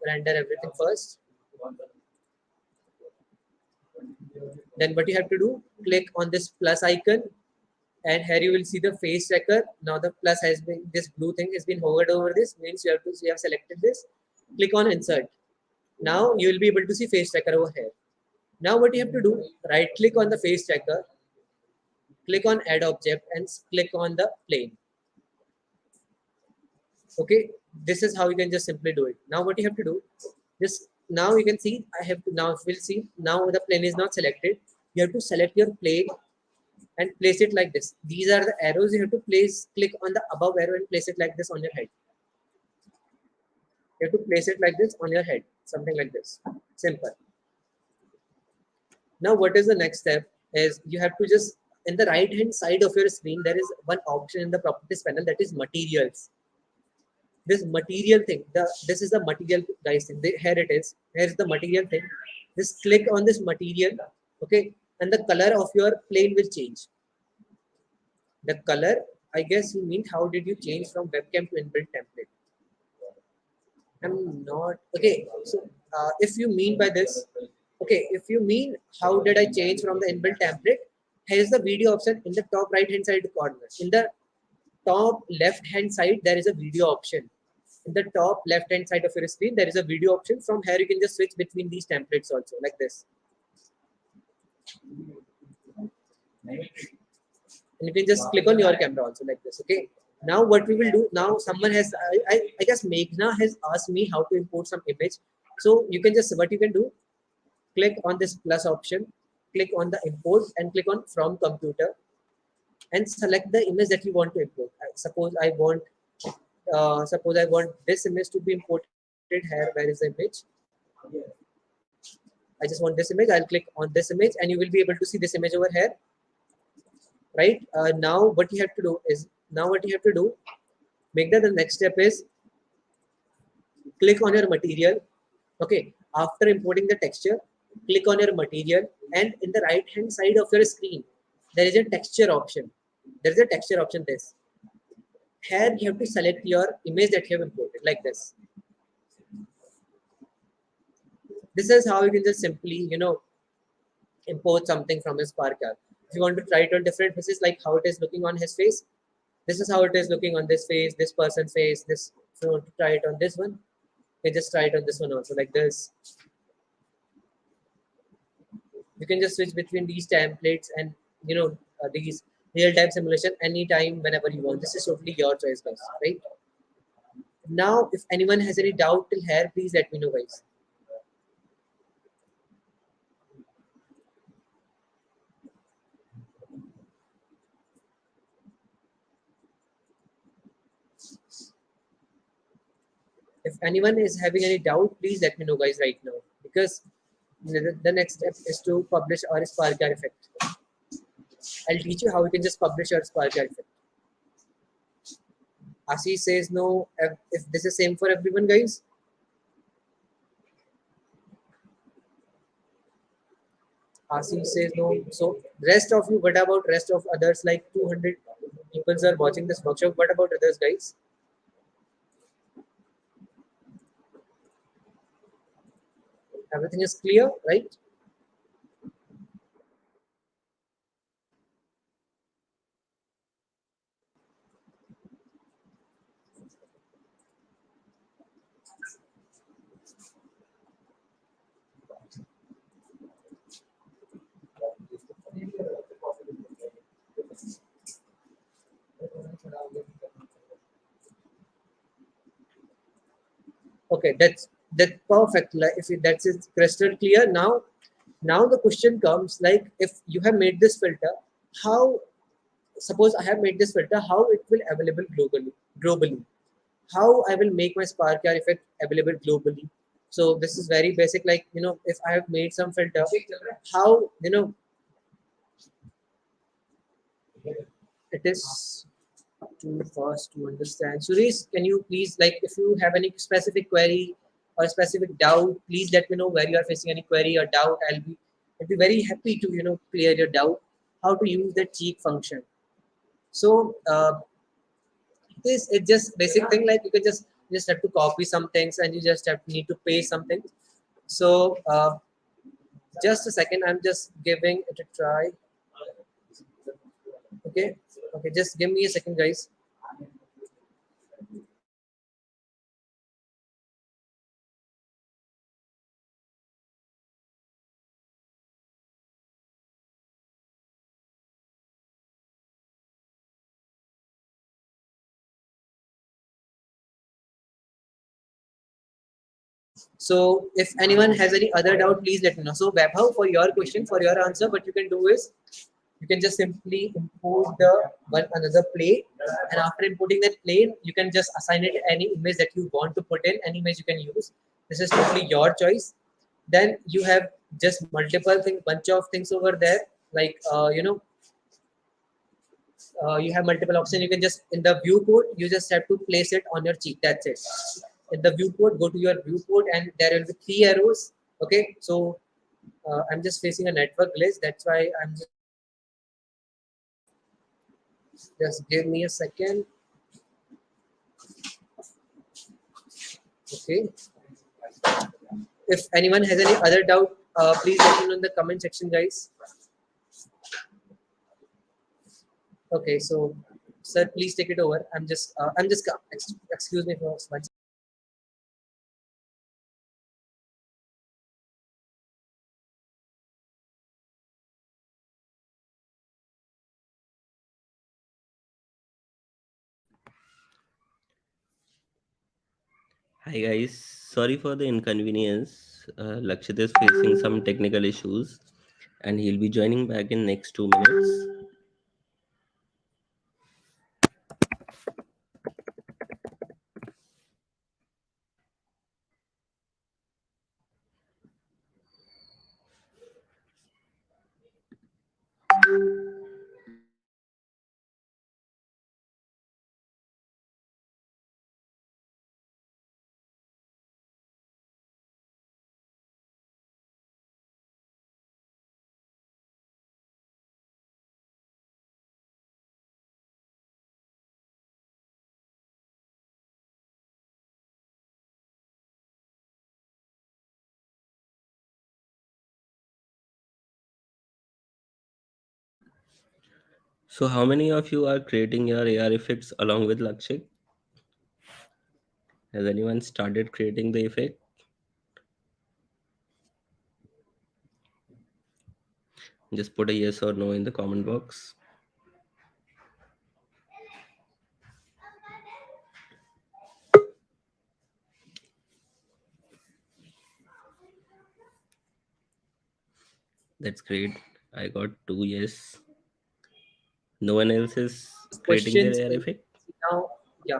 render everything first. Then what you have to do, click on this plus icon, and here you will see the face tracker. Now the plus has been, this blue thing has been hovered over this, means you have selected this. Click on insert. Now you will be able to see face tracker over here. Now what you have to do, right click on the face tracker, click on add object and click on the plane. Okay, this is how you can just simply do it. Now what you have to do, just now you can see I have to, now we'll see, now the plane is not selected. You have to select your plane and place it like this. These are the arrows you have to place. Click on the above arrow and place it like this on your head. You have to place it like this on your head, something like this. Simple. Now what is the next step is, you have to just, in the right hand side of your screen, there is one option in the properties panel, that is materials. This material thing, this is the material guys thing. Here it is. Here's the material thing. Just click on this material, okay, and the color of your plane will change. The color, I guess you mean how did you change from webcam to inbuilt template? I'm not okay. So if you mean by this, okay, if you mean how did I change from the inbuilt template, here's the video option in the top right hand side corner. In the top left hand side, there is a video option. In the top left hand side of your screen, there is a video option. From here, you can just switch between these templates also, like this. And you can just click on your camera also, like this. Okay. Now what we will do, now someone has, I guess Meghna has asked me how to import some image. So you can just, what you can do, click on this plus option, click on the import and click on from computer and select the image that you want to import. Suppose I want this image to be imported here. Where is the image? I just want this image. I'll click on this image and you will be able to see this image over here, right? Now what you have to do, make that the next step is click on your material. Okay, after importing the texture, click on your material and in the right hand side of your screen, there is a texture option. There is a texture option. This here you have to select your image that you have imported like this. This is how you can just simply, import something from his Spark app. If you want to try it on different faces, like how it is looking on his face, this is how it is looking on this face, this person's face. This, if you want to try it on this one, you can just try it on this one also, like this. You can just switch between these templates and these real-time simulation anytime, whenever you want. This is totally your choice, guys. Right now, if anyone has any doubt till here, please let me know, guys. If anyone is having any doubt, please let me know, guys, right now, because the next step is to publish our Spark effect. I'll teach you how you can just publish your Spark effect. Ashish says no. If this is same for everyone, guys. Ashish says no. So rest of you, what about rest of others? Like 200 people are watching this workshop. What about others, guys? Everything is clear, right? Okay, that's perfect. Like if that's it, crystal clear now. Now the question comes, like, if you have made this filter, how, suppose I have made this filter, how it will available globally, how I will make my spark effect available globally. So this is very basic. Like, if I have made some filter, how, it is too fast to understand. Suresh, can you please, like, if you have any specific query or specific doubt, please let me know where you are facing any query or doubt. I'll be very happy to clear your doubt. How to use the cheat function. So this it's just basic thing. Like, you can just have to copy some things and you just need to paste something. So just a second, I'm just giving it a try. Okay, okay, just give me a second, guys. So if anyone has any other doubt, please let me know. So Vaibhav, for your question, for your answer, what you can do is you can just simply import the one another plane, and after importing that plane, you can just assign it any image that you want to put in. Any image you can use. This is totally your choice. Then you have just multiple things, bunch of things over there. Like you have multiple options. You can just in the viewport, you just have to place it on your cheek. That's it. In the viewport, go to your viewport, and there will be three arrows. Okay, so I'm just facing a network glitch. That's why I'm just give me a second. Okay, if anyone has any other doubt, please let me know in the comment section, guys. Okay, so sir, please take it over. Excuse me for one. Hi guys. Sorry for the inconvenience. Lakshit is facing some technical issues and he'll be joining back in next 2 minutes. So, how many of you are creating your AR effects along with Lakshit? Has anyone started creating the effect? Just put a yes or no in the comment box. That's great. I got two yes. No one else is creating their Questions. AR effect? Now, yeah.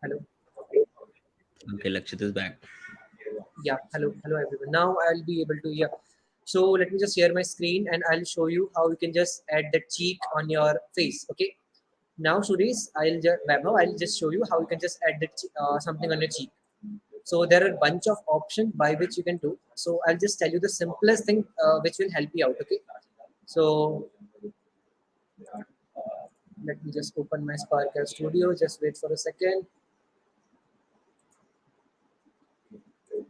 Hello. Okay, Lakshit is back. Yeah. Hello everyone. Now I'll be able to, yeah. So let me just share my screen and I'll show you how you can just add the cheek on your face. Okay. Now, Suresh, I'll just show you how you can just add the something on your cheek. So there are a bunch of options by which you can do. So I'll just tell you the simplest thing which will help you out. Okay. So let me just open my Sparkle Studio. Just wait for a second.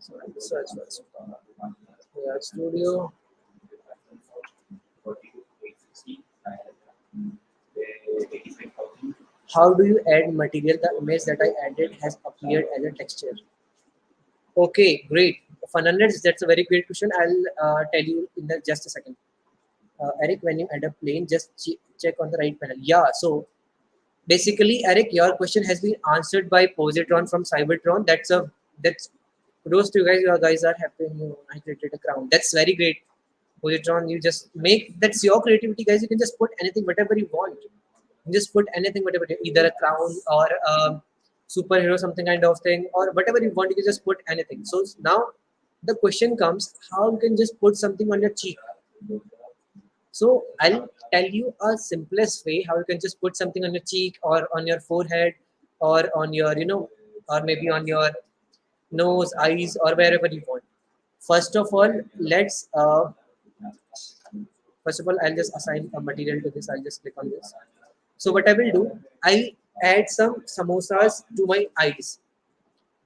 So I'll search for Sparkle Studio. How do you add material? The image that I added has appeared as a texture. Okay, great. Fun, that's a very great question. I'll tell you in just a second. Eric, when you add a plane, just check on the right panel. Yeah, so basically, Eric, your question has been answered by Positron from Cybertron. That's kudos to you guys. You guys are happy. I created a crown. That's very great. Positron, you just make that's your creativity, guys. You can just put anything, whatever you want. You just put anything, whatever, either a crown or a superhero, something kind of thing, or whatever you want. You can just put anything. So now the question comes: how you can just put something on your cheek? So I'll tell you a simplest way how you can just put something on your cheek or on your forehead or on your, or maybe on your nose, eyes, or wherever you want. First of all, first of all, I'll just assign a material to this. I'll just click on this. So what I will do, I'll add some samosas to my eyes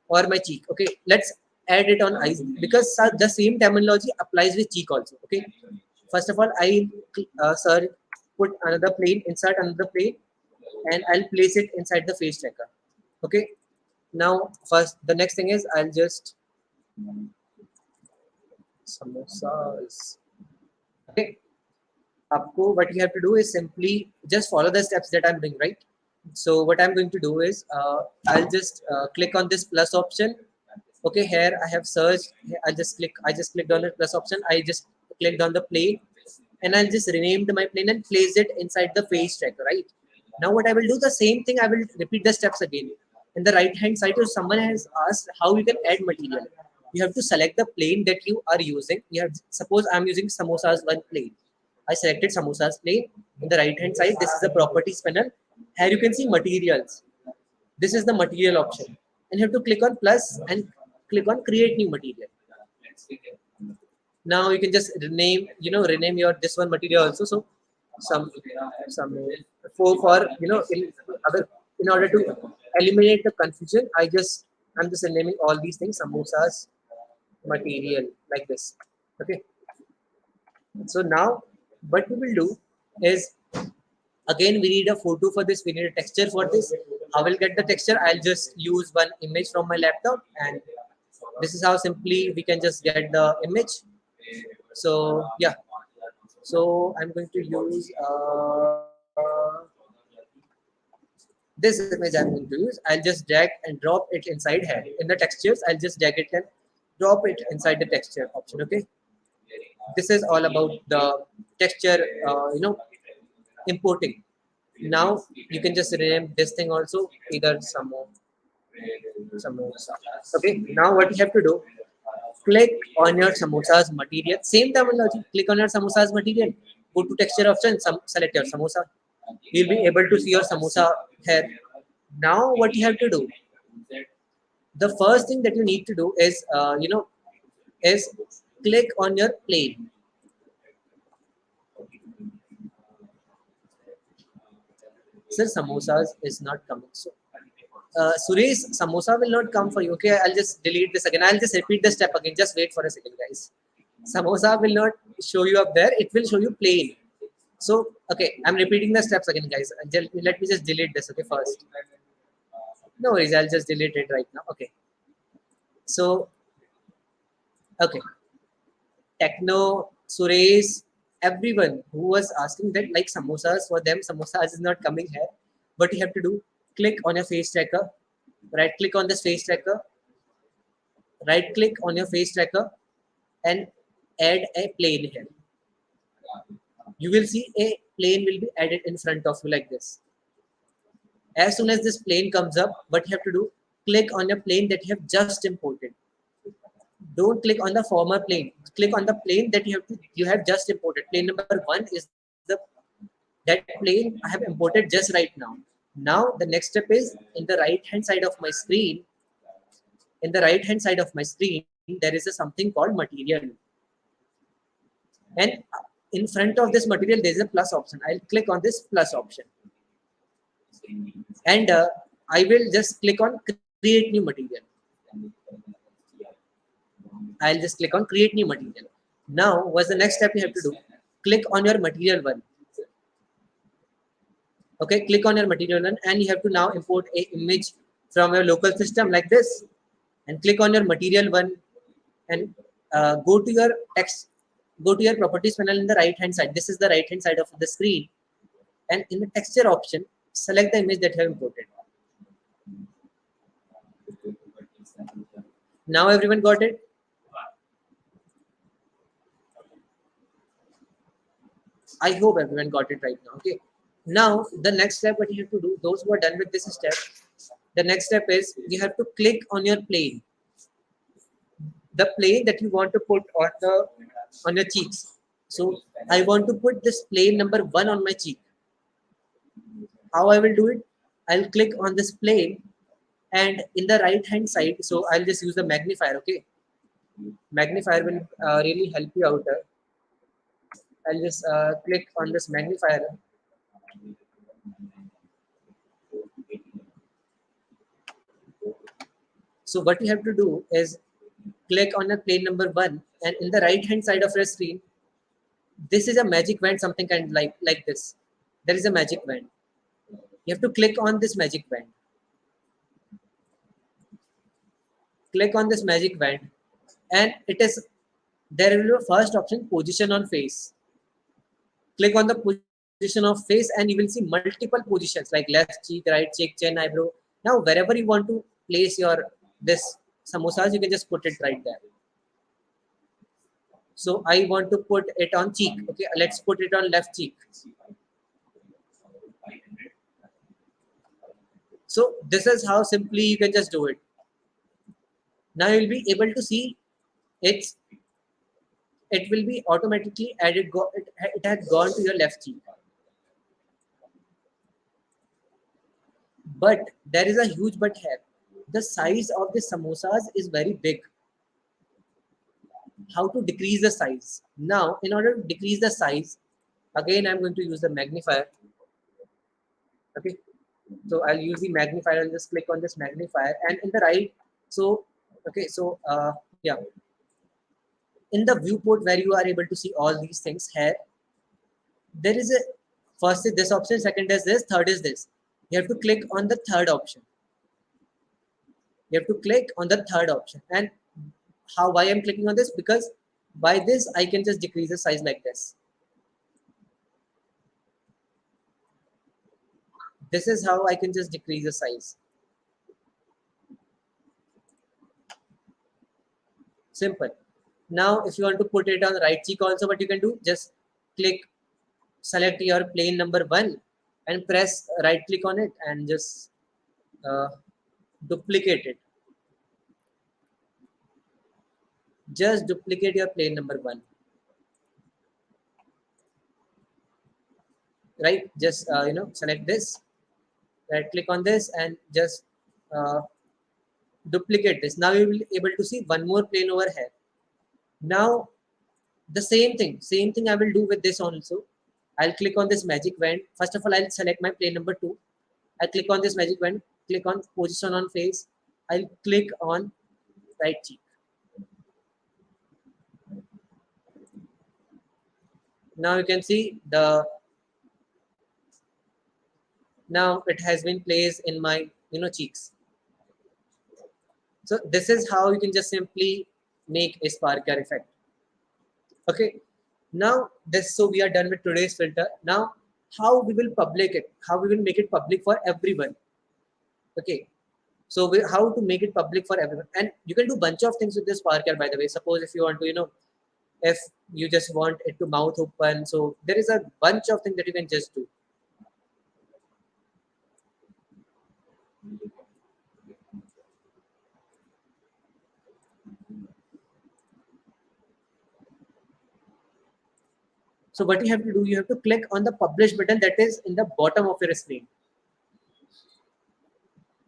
or my cheek. Okay, let's add it on eyes because the same terminology applies with cheek also. Okay, first of all, I sir put another plane, insert another plane, and I'll place it inside the face tracker. Okay, now first the next thing is I'll just samosas. Okay, आपको what you have to do is simply just follow the steps that I'm doing, right? So what I'm going to do is I'll just click on this plus option. Okay, here I have searched. I just clicked on the plus option. I just clicked on the plane and I'll just renamed my plane and place it inside the face tracker, right? Now what I will do the same thing. I will repeat the steps again. In the right hand side, if someone has asked how you can add material, you have to select the plane that you are using. You have suppose I'm using samosas one plane. I selected samosas plane. In the right hand side, this is the properties panel. Here you can see materials. This is the material option. And you have to click on plus and click on create new material. Now you can just rename your this one material also. So some some for other in order to eliminate the confusion, I'm just renaming all these things samosas material like this. Okay. So now what we will do is again we need a photo for this, we need a texture for this. I will get the texture. I'll just use one image from my laptop and this is how simply we can just get the image. So yeah, so I'm going to use this this image I'm going to use, I'll just drag and drop it inside here. In the textures, I'll just drag it and drop it inside the texture option. Okay, this is all about the texture, importing. Now you can just rename this thing also, either samosa. Okay, now what you have to do, click on your samosa's material. Same terminology. Click on your samosa's material. Go to texture option. Select your samosa. You'll be able to see your samosa here. Now what you have to do. The first thing that you need to do is, is click on your plane. Sir, samosas is not coming. So, Suresh, samosa will not come for you. Okay, I'll just delete this again. I'll just repeat the step again. Just wait for a second, guys. Samosa will not show you up there. It will show you plain. So, okay, I'm repeating the steps again, guys. Let me just delete this, okay, first. No worries, I'll just delete it right now. Okay. So, okay. Techno, Suresh, everyone who was asking that like samosas, for them, samosas is not coming here. What you have to do, click on your face tracker, right click on this face tracker, right click on your face tracker and add a plane here. You will see a plane will be added in front of you like this. As soon as this plane comes up, what you have to do, click on a plane that you have just imported. Don't click on the former plane. Click on the plane that you have just imported. Plane number 1 is that plane I have imported just right now. Now the next step is, in the right hand side of my screen, there is a something called material. And in front of this material, there is a plus option. I'll click on this plus option. And I will just click on create new material. I'll just click on create new material. Now, what's the next step you have to do? Click on your material one. Okay, click on your material one, and you have to now import a image from your local system like this. And click on your material one, and go to your text, go to your properties panel in the right hand side. This is the right hand side of the screen. And in the texture option, select the image that you have imported. Now everyone got it? I hope everyone got it right now. Okay. Now the next step what you have to do, those who are done with this step, the next step is you have to click on your plane. The plane that you want to put on your cheeks. So I want to put this plane number 1 on my cheek. How I will do it? I'll click on this plane, and in the right hand side, so I'll just use the magnifier. Okay, magnifier will really help you out. I'll just click on this magnifier. So what you have to do is click on a plane number 1, and in the right hand side of your screen, this is a magic wand, something kind of like this. There is a magic wand. You have to click on this magic wand. Click on this magic wand, and it is there will be a first option, position on face. Click on the position of face, and you will see multiple positions like left cheek, right cheek, chin, eyebrow. Now wherever you want to place your this samosas, you can just put it right there. So I want to put it on cheek. Okay, let's put it on left cheek. So this is how simply you can just do it. Now you'll be able to see it's it will be automatically added. It had gone to your left cheek. But there is a huge but here. The size of the samosas is very big. How to decrease the size? Now, in order to decrease the size, again I'm going to use the magnifier. Okay, so I'll use the magnifier. I'll just click on this magnifier, and in the right, so okay, so yeah, in the viewport where you are able to see all these things here, there is a first is this option, second is this, third is this. You have to click on the third option. You have to click on the third option. And why I'm clicking on this? Because by this I can just decrease the size like this. This is how I can just decrease the size. Simple. Now, if you want to put it on right cheek also, what you can do, just click, select your plane number 1 and press right click on it and just uh, duplicate it. Just duplicate your plane number 1. Right? Just, select this, right click on this and just uh, duplicate this. Now you will be able to see one more plane over here. Now, the same thing I will do with this also. I'll click on this magic wand. First of all, I'll select my plane number 2. I click on this magic wand, click on position on face. I'll click on right cheek. Now you can see now it has been placed in my cheeks. So this is how you can just simply make a sparkler effect. Okay. Now this, so we are done with today's filter. Now how we will public it, how we will make it public for everyone. Okay. So how to make it public for everyone, and you can do bunch of things with this sparkler, by the way. Suppose if you want to, if you just want it to mouth open, so there is a bunch of things that you can just do. So what you have to do, you have to click on the publish button that is in the bottom of your screen.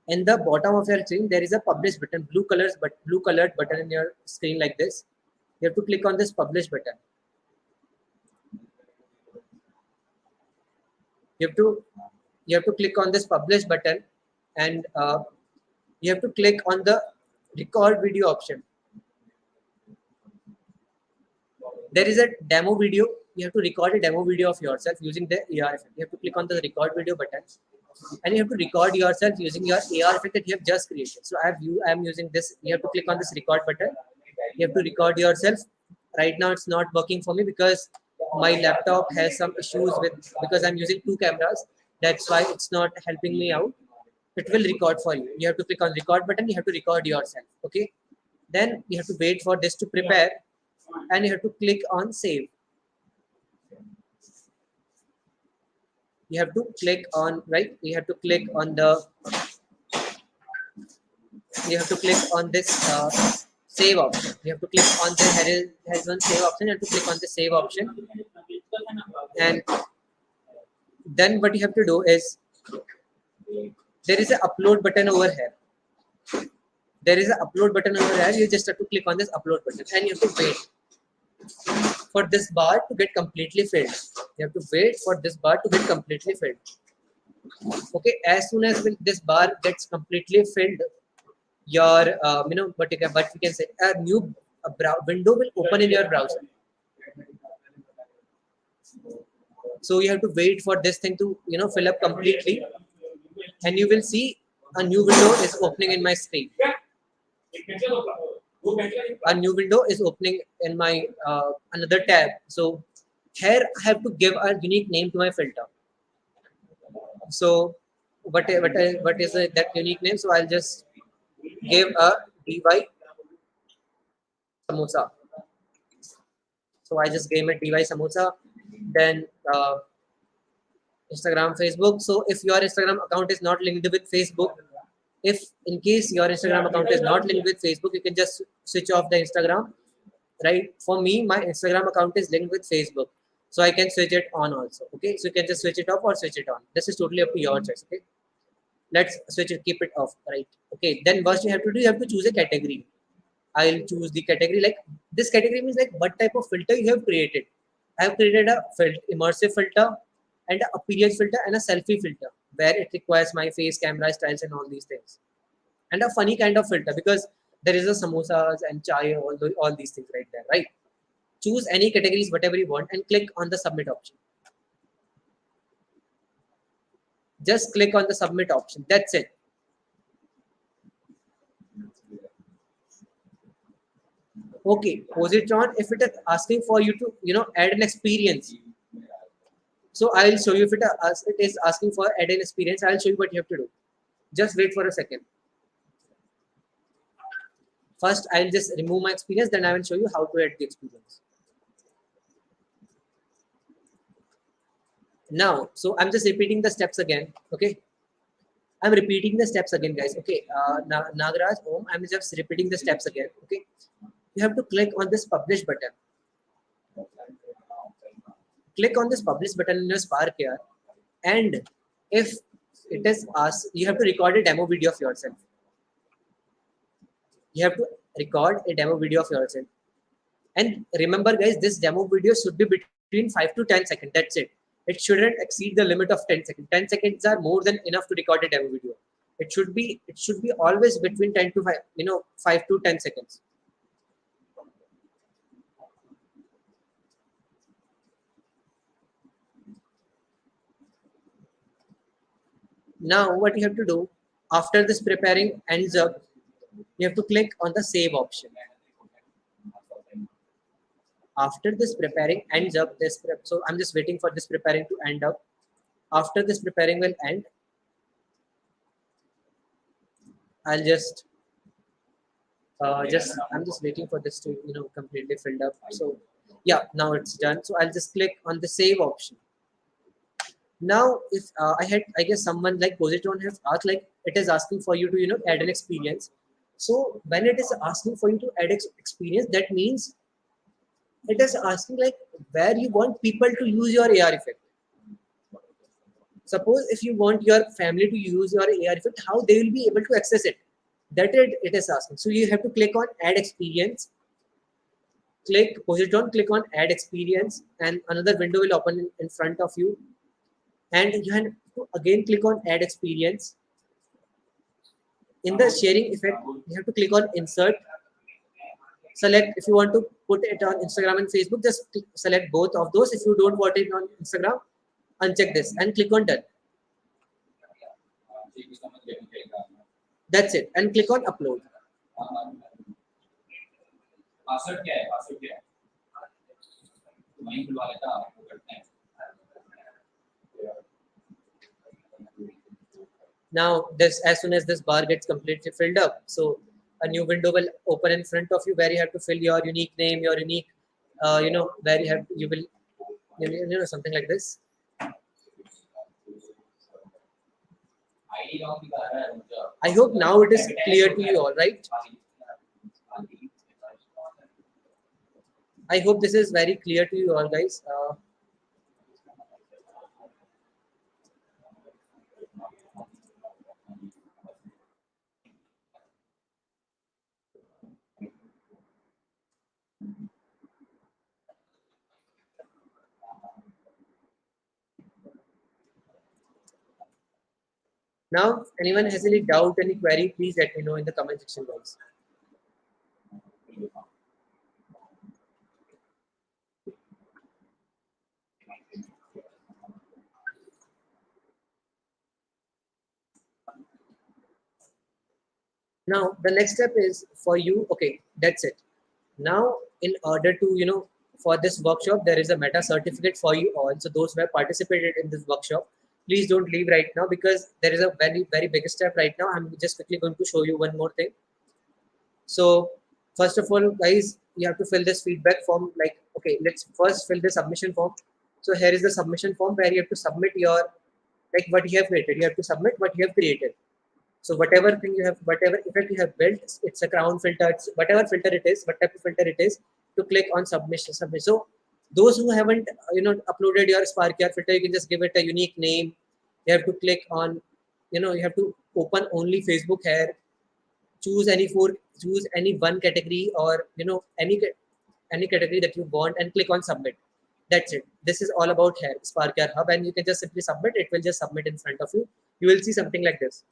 In the bottom of your screen, there is a publish button, blue colored button in your screen like this. You have to click on this publish button. You have to click on this publish button, and you have to click on the record video option. There is a demo video. You have to record a demo video of yourself using the AR effect. You have to click on the record video button, and you have to record yourself using your AR effect that you have just created. So I am using this. You have to click on this record button. You have to record yourself. Right now it's not working for me because my laptop has some issues with, because I'm using 2 cameras. That's why it's not helping me out. It will record for you. You have to click on record button. You have to record yourself. Okay. Then you have to wait for this to prepare, and you have to click on save. You have to click on, right, you have to click on the, you have to click on this save option. You have to click on the has one save option. You have to click on the save option, and then what you have to do is, there is an upload button over here. There is an upload button over here. You just have to click on this upload button, and you have to wait for this bar to get completely filled. You have to wait for this bar to get completely filled. Okay, as soon as this bar gets completely filled, your what we can say, a new window will open in your browser. So you have to wait for this thing to fill up completely, and you will see a new window is opening in my screen. A new window is opening in my another tab. So here I have to give a unique name to my filter. So what is that unique name? So I'll just give a DY samosa. So I just gave it DY samosa. Then Instagram, Facebook. So if your Instagram account is not linked with Facebook, if in case your Instagram account is not linked with Facebook, you can just switch off the Instagram. Right? For me, my Instagram account is linked with Facebook, so I can switch it on also. Okay, so you can just switch it off or switch it on. This is totally up to your choice. Okay, let's switch it, keep it off. Right? Okay, then what you have to do, you have to choose a category. I'll choose the category. Like this category means like what type of filter you have created. I have created a immersive filter and a period filter and a selfie filter where it requires my face, camera styles, and all these things. And a funny kind of filter because there is a samosas and chai, all these things right there, right? Choose any categories, whatever you want, and click on the submit option. Just click on the submit option. That's it. Okay, positron, if it is asking for you to add an experience. So I'll show you if it is asking for add an experience. I'll show you what you have to do. Just wait for a second. First, I'll just remove my experience, then I will show you how to add the experience. Now, so I'm just repeating the steps again. Okay, I'm repeating the steps again, guys. Okay, Nagaraj, Om, I'm just repeating the steps again. Okay, you have to click on this publish button. Click on this publish button in your Spark here, and if it is asked, you have to record a demo video of yourself. You have to record a demo video of yourself. And remember, guys, this demo video should be between 5 to 10 seconds. That's it. It shouldn't exceed the limit of 10 seconds. 10 seconds are more than enough to record a demo video. It should be always between 10 to 5, 5 to 10 seconds. Now, what you have to do after this preparing ends up, you have to click on the save option. After this preparing ends up, so I'm just waiting for this preparing to end up. After this preparing will end, I'll I'm just waiting for this to completely filled up. So yeah, now it's done. So I'll just click on the save option. Now, if I guess someone like Positron has asked, like it is asking for you to add an experience. So when it is asking for you to add experience, that means it is asking like where you want people to use your AR effect. Suppose if you want your family to use your AR effect, how they will be able to access it? That it is asking. So you have to click on add experience. Click Positron, click on add experience, and another window will open in front of you. And you have to again click on add experience. In the sharing effect, you have to click on insert. Select if you want to put it on Instagram and Facebook, just select both of those. If you don't want it on Instagram, uncheck this and click on done. That's it. And click on upload. Now, this as soon as this bar gets completely filled up, so a new window will open in front of you where you have to fill your unique name, your unique, where you will, something like this. I hope now it is clear to you all, right? I hope this is very clear to you all, guys. Now, anyone has any doubt, any query, please let me know in the comment section, guys. Now, the next step is for you. Okay, that's it. Now, in order to, for this workshop, there is a meta certificate for you all. So those who have participated in this workshop, please don't leave right now because there is a very, very big step right now. I'm just quickly going to show you one more thing. So first of all, guys, you have to fill this feedback form. Like, okay, let's first fill the submission form. So here is the submission form where you have to submit your, like what you have created. You have to submit what you have created. So whatever thing you have, whatever effect you have built, it's a crown filter, it's whatever filter it is, what type of filter it is, to click on submission. So those who haven't, uploaded your Spark AR filter, you can just give it a unique name. You have to click on, you have to open only Facebook here. Choose any one category or any category that you want and click on submit. That's it. This is all about here Spark AR Hub, and you can just simply submit. It will just submit in front of you. You will see something like this.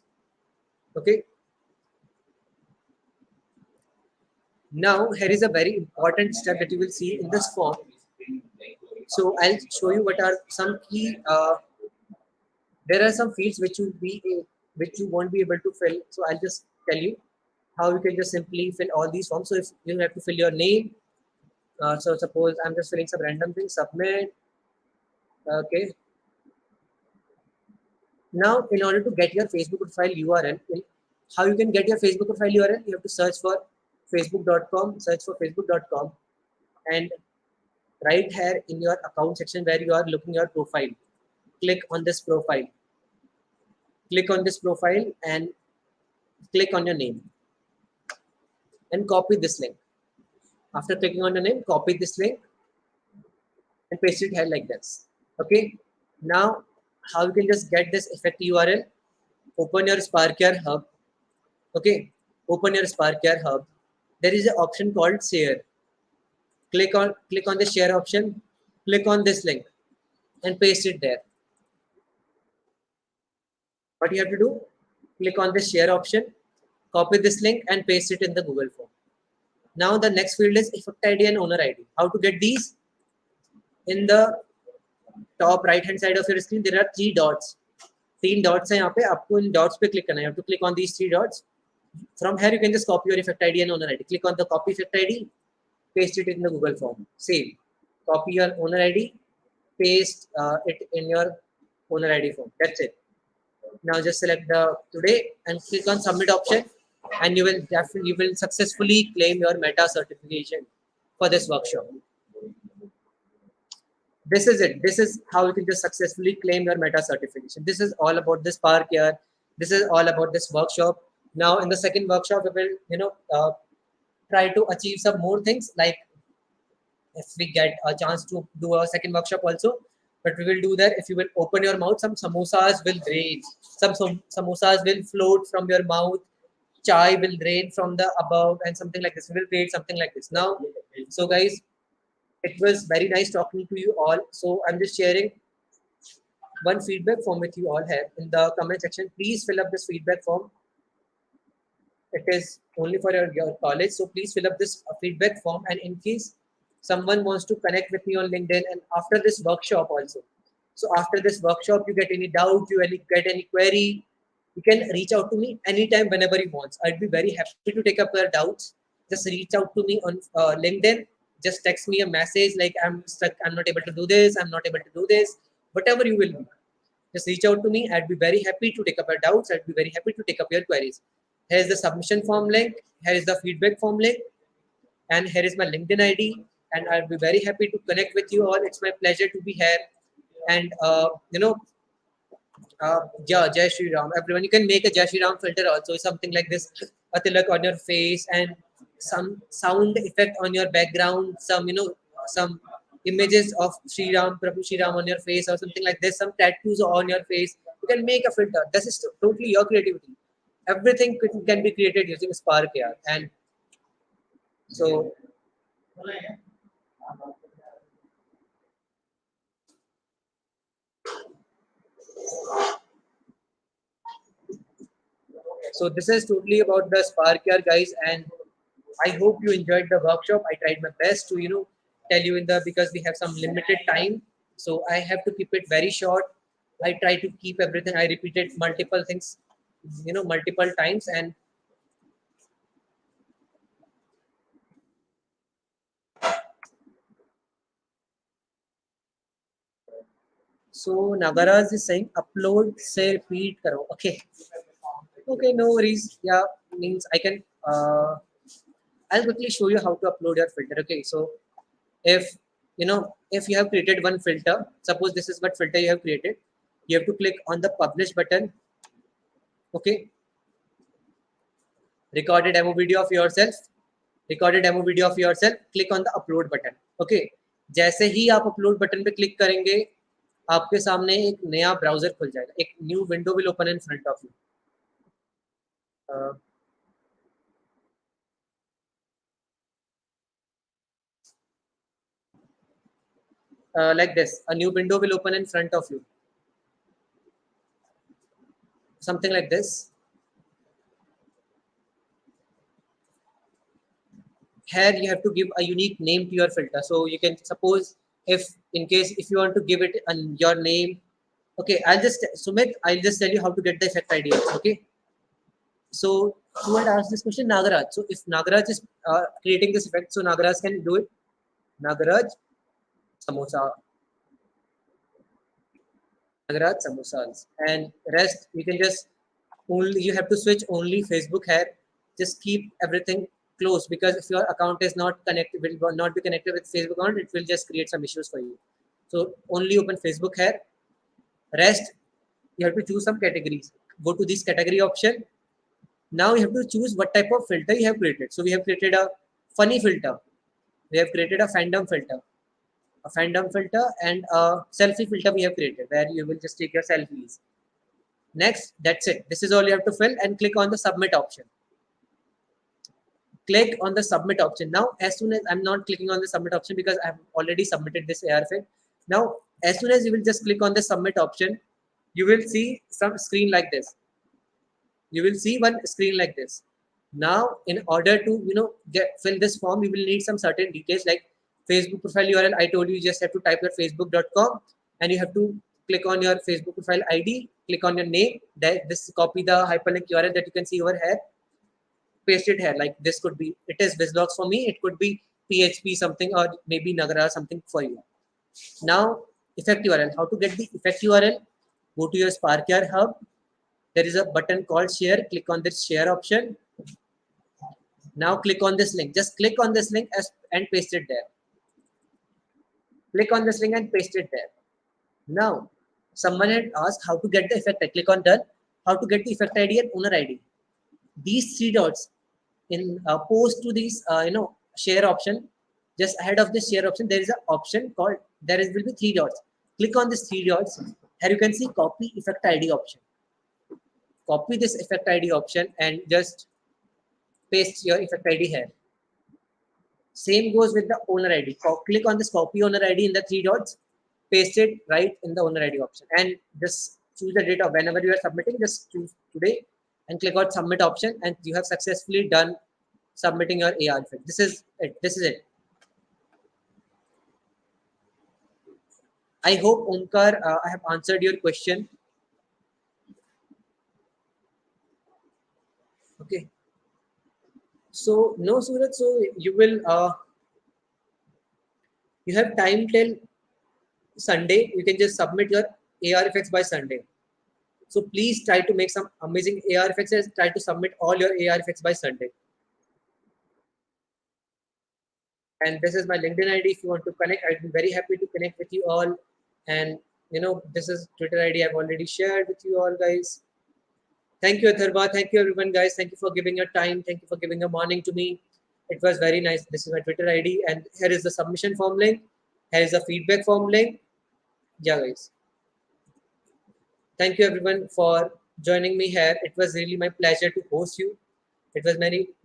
Okay. Now here is a very important step that you will see in this form. So I'll show you what are some key. There are some fields which you won't be able to fill. So I'll just tell you how you can just simply fill all these forms. So if you have to fill your name, so suppose I'm just filling some random thing, submit. Okay. Now, in order to get your Facebook profile URL, how you can get your Facebook profile URL? You have to search for facebook.com, search for facebook.com, and right here in your account section where you are looking your profile, click on this profile. Click on this profile and click on your name and copy this link. After clicking on your name, copy this link and paste it here like this. Okay. Now, how you can just get this effect URL? Open your Sparkier hub. Okay. Open your Sparkier hub. There is an option called share. Click on the share option. Click on this link and paste it there. What you have to do? Click on the share option. Copy this link and paste it in the Google form. Now the next field is effect ID and owner ID. How to get these? In the top right hand side of your screen, there are three dots. तीन dots हैं यहाँ पे, आपको इन dots पे click करना है. You have to click on these three dots. From here, you can just copy your effect ID and owner ID. Click on the copy effect ID, paste it in the Google form. Save. Copy your owner ID, paste it in your owner ID form. That's it. Now just select the today and click on submit option, and you will successfully claim your meta certification for this workshop. This is it. This is how you can just successfully claim your meta certification. This is all about this park here. This is all about this workshop. Now in the second workshop, we will try to achieve some more things, like if we get a chance to do a second workshop also. But we will do that if you will open your mouth, some samosas will drain. Some samosas will float from your mouth. Chai will drain from the above and something like this. We will create something like this. Now, so guys, it was very nice talking to you all. So I'm just sharing one feedback form with you all here in the comment section. Please fill up this feedback form. It is only for your college. So please fill up this feedback form. And in case someone wants to connect with me on LinkedIn and after this workshop also. So after this workshop, you get any doubt, get any query, you can reach out to me anytime, whenever you want. I'd be very happy to take up your doubts. Just reach out to me on LinkedIn. Just text me a message like I'm stuck, I'm not able to do this, I'm not able to do this, whatever you will be. Just reach out to me. I'd be very happy to take up your doubts. I'd be very happy to take up your queries. Here is the submission form link. Here is the feedback form link. And here is my LinkedIn ID. And I'll be very happy to connect with you all. It's my pleasure to be here. And, yeah, Jai Shri Ram. Everyone, you can make a Jai Shri Ram filter also. Something like this, a tilak on your face and some sound effect on your background. Some images of Shri Ram, Prabhu Shri Ram on your face or something like this. Some tattoos on your face. You can make a filter. This is totally your creativity. Everything can be created using Spark here. And so, this is totally about the Spark here, guys. And I hope you enjoyed the workshop. I tried my best to, tell you because we have some limited time. So I have to keep it very short. I try to keep everything. I repeated multiple things, multiple times. And so Nagaraj is saying upload, say repeat karo. Okay. Okay, no worries. Yeah, means I can, I'll quickly show you how to upload your filter. Okay, so if if you have created one filter, suppose this is what filter you have created, you have to click on the publish button. Okay, record a demo video of yourself. Click on the upload button. Okay, जैसे ही आप upload button पे click करेंगे, आपके सामने एक नया browser खुल जाएगा. एक new window will open in front of you. Like this, a new window will open in front of you. Something like this. Here you have to give a unique name to your filter. So you can suppose if you want to give it your name. Okay, Sumit, I'll just tell you how to get the effect idea. Okay. So who had asked this question? Nagaraj. So if Nagaraj is creating this effect, so Nagaraj can do it. Nagaraj, samosa. Nagaraj samosas. And rest you can just only you have to switch only Facebook here. Just keep everything closed because if your account is not connected, will not be connected with Facebook account, it will just create some issues for you. So only open Facebook here. Rest you have to choose some categories. Go to this category option. Now you have to choose what type of filter you have created. So we have created a funny filter. We have created a fandom filter and a selfie filter we have created where you will just take your selfies. Next, that's it. This is all you have to fill and click on the submit option. Click on the submit option. Now, as soon as I'm not clicking on the submit option because I've already submitted this AR file. Now, as soon as you will just click on the submit option, you will see some screen like this. You will see one screen like this. Now, in order to fill this form, you will need some certain details like Facebook profile URL. I told you just have to type your facebook.com and you have to click on your Facebook profile ID, click on your name. That this copy the hyperlink URL that you can see over here, paste it here. Like this could be it is Bizlogs for me. It could be PHP something or maybe Nagara something for you. Now, effect URL. How to get the effect URL? Go to your SparkR hub. There is a button called share. Click on this share option. Now click on this link. Just click on this link and paste it there. Click on this link and paste it there. Now, someone had asked how to get the effect. I click on done. How to get the effect ID and owner ID. These three dots in post to these share option. Just ahead of this share option, there is an option called will be three dots. Click on these three dots. Here you can see copy effect ID option. Copy this effect ID option and just paste your effect ID here. Same goes with the owner ID. Click on this copy owner ID in the three dots, paste it right in the owner ID option, and just choose the date of whenever you are submitting. Just choose today and click on submit option, and you have successfully done submitting your AR effect. This is it. This is it. I hope Omkar, I have answered your question. Okay. So no, Surat. So you will you have time till Sunday. You can just submit your AR effects by Sunday. So please try to make some amazing AR effects and try to submit all your AR effects by Sunday. And this is my LinkedIn ID. If you want to connect, I'd be very happy to connect with you all. And this is Twitter ID I've already shared with you all, guys. Thank you, Atharva. Thank you, everyone, guys. Thank you for giving your time. Thank you for giving a morning to me. It was very nice. This is my Twitter ID. And here is the submission form link. Here is the feedback form link. Yeah, guys. Thank you, everyone, for joining me here. It was really my pleasure to host you. It was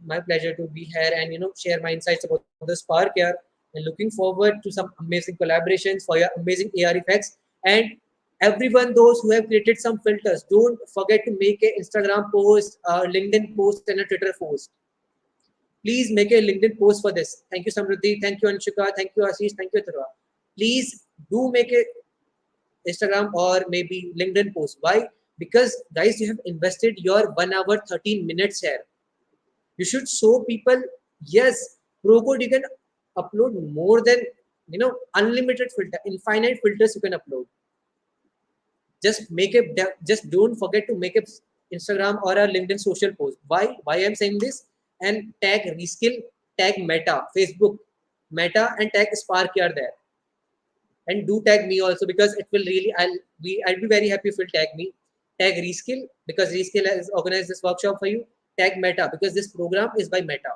my pleasure to be here and share my insights about the Spark here. And looking forward to some amazing collaborations for your amazing AR effects. And everyone, those who have created some filters, don't forget to make an Instagram post, a LinkedIn post, and a Twitter post. Please make a LinkedIn post for this. Thank you, Samruddhi. Thank you, Anshuka. Thank you, Ashish. Thank you, Thurva. Please do make a Instagram or maybe LinkedIn post. Why? Because guys, you have invested your 1 hour 13 minutes here. You should show people, yes, pro code you can upload more than unlimited filter, infinite filters you can upload. Just don't forget to make a Instagram or a LinkedIn social post. Why I'm saying this? And tag Reskill, tag Meta, Facebook, Meta, and tag Spark here there. And do tag me also because it will really I'll be very happy if you'll tag me. Tag Reskill because Reskill has organized this workshop for you. Tag Meta because this program is by Meta.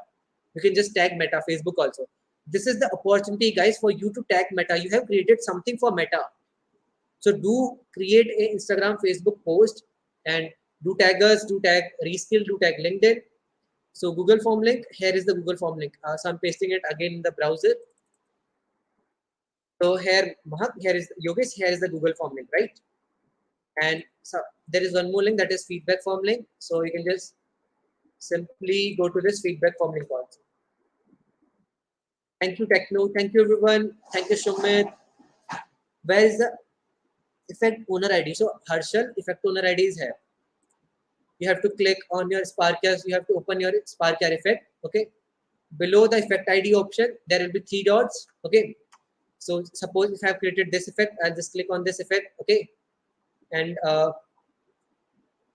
You can just tag Meta, Facebook also. This is the opportunity, guys, for you to tag Meta. You have created something for Meta. So do create a Instagram, Facebook post and do tag us, do tag Reskill, do tag LinkedIn. So Google form link, here is the Google form link. So I'm pasting it again in the browser. So here, Mahak, here is Yogesh, here is the Google form link, right? And so there is one more link that is feedback form link. So you can just simply go to this feedback form link also. Thank you, Techno. Thank you, everyone. Thank you, Shumit. Where is the effect owner ID? So Harshal, effect owner ID is here. You have to click on your SparkR. You have to open your SparkR effect. Okay. Below the effect ID option, there will be three dots. Okay. So suppose if I have created this effect, I'll just click on this effect. Okay. and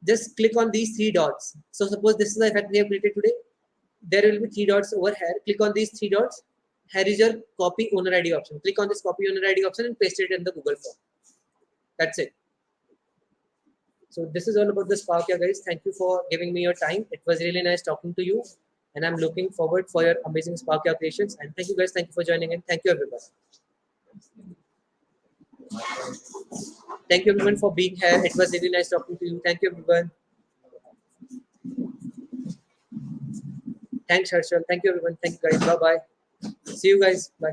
just click on these three dots. So suppose this is the effect we have created today. There will be three dots over here. Click on these three dots. Here is your copy owner ID option. Click on this copy owner ID option and paste it in the Google form. That's it. So this is all about the Spark, guys. Thank you for giving me your time. It was really nice talking to you, and I'm looking forward for your amazing Spark creations. And thank you, guys. Thank you for joining in. Thank you, everyone. Thank you, everyone, for being here. It was really nice talking to you. Thank you, everyone. Thanks, Harshal. Thank you, everyone. Thank you, guys. Bye bye. See you guys. Bye.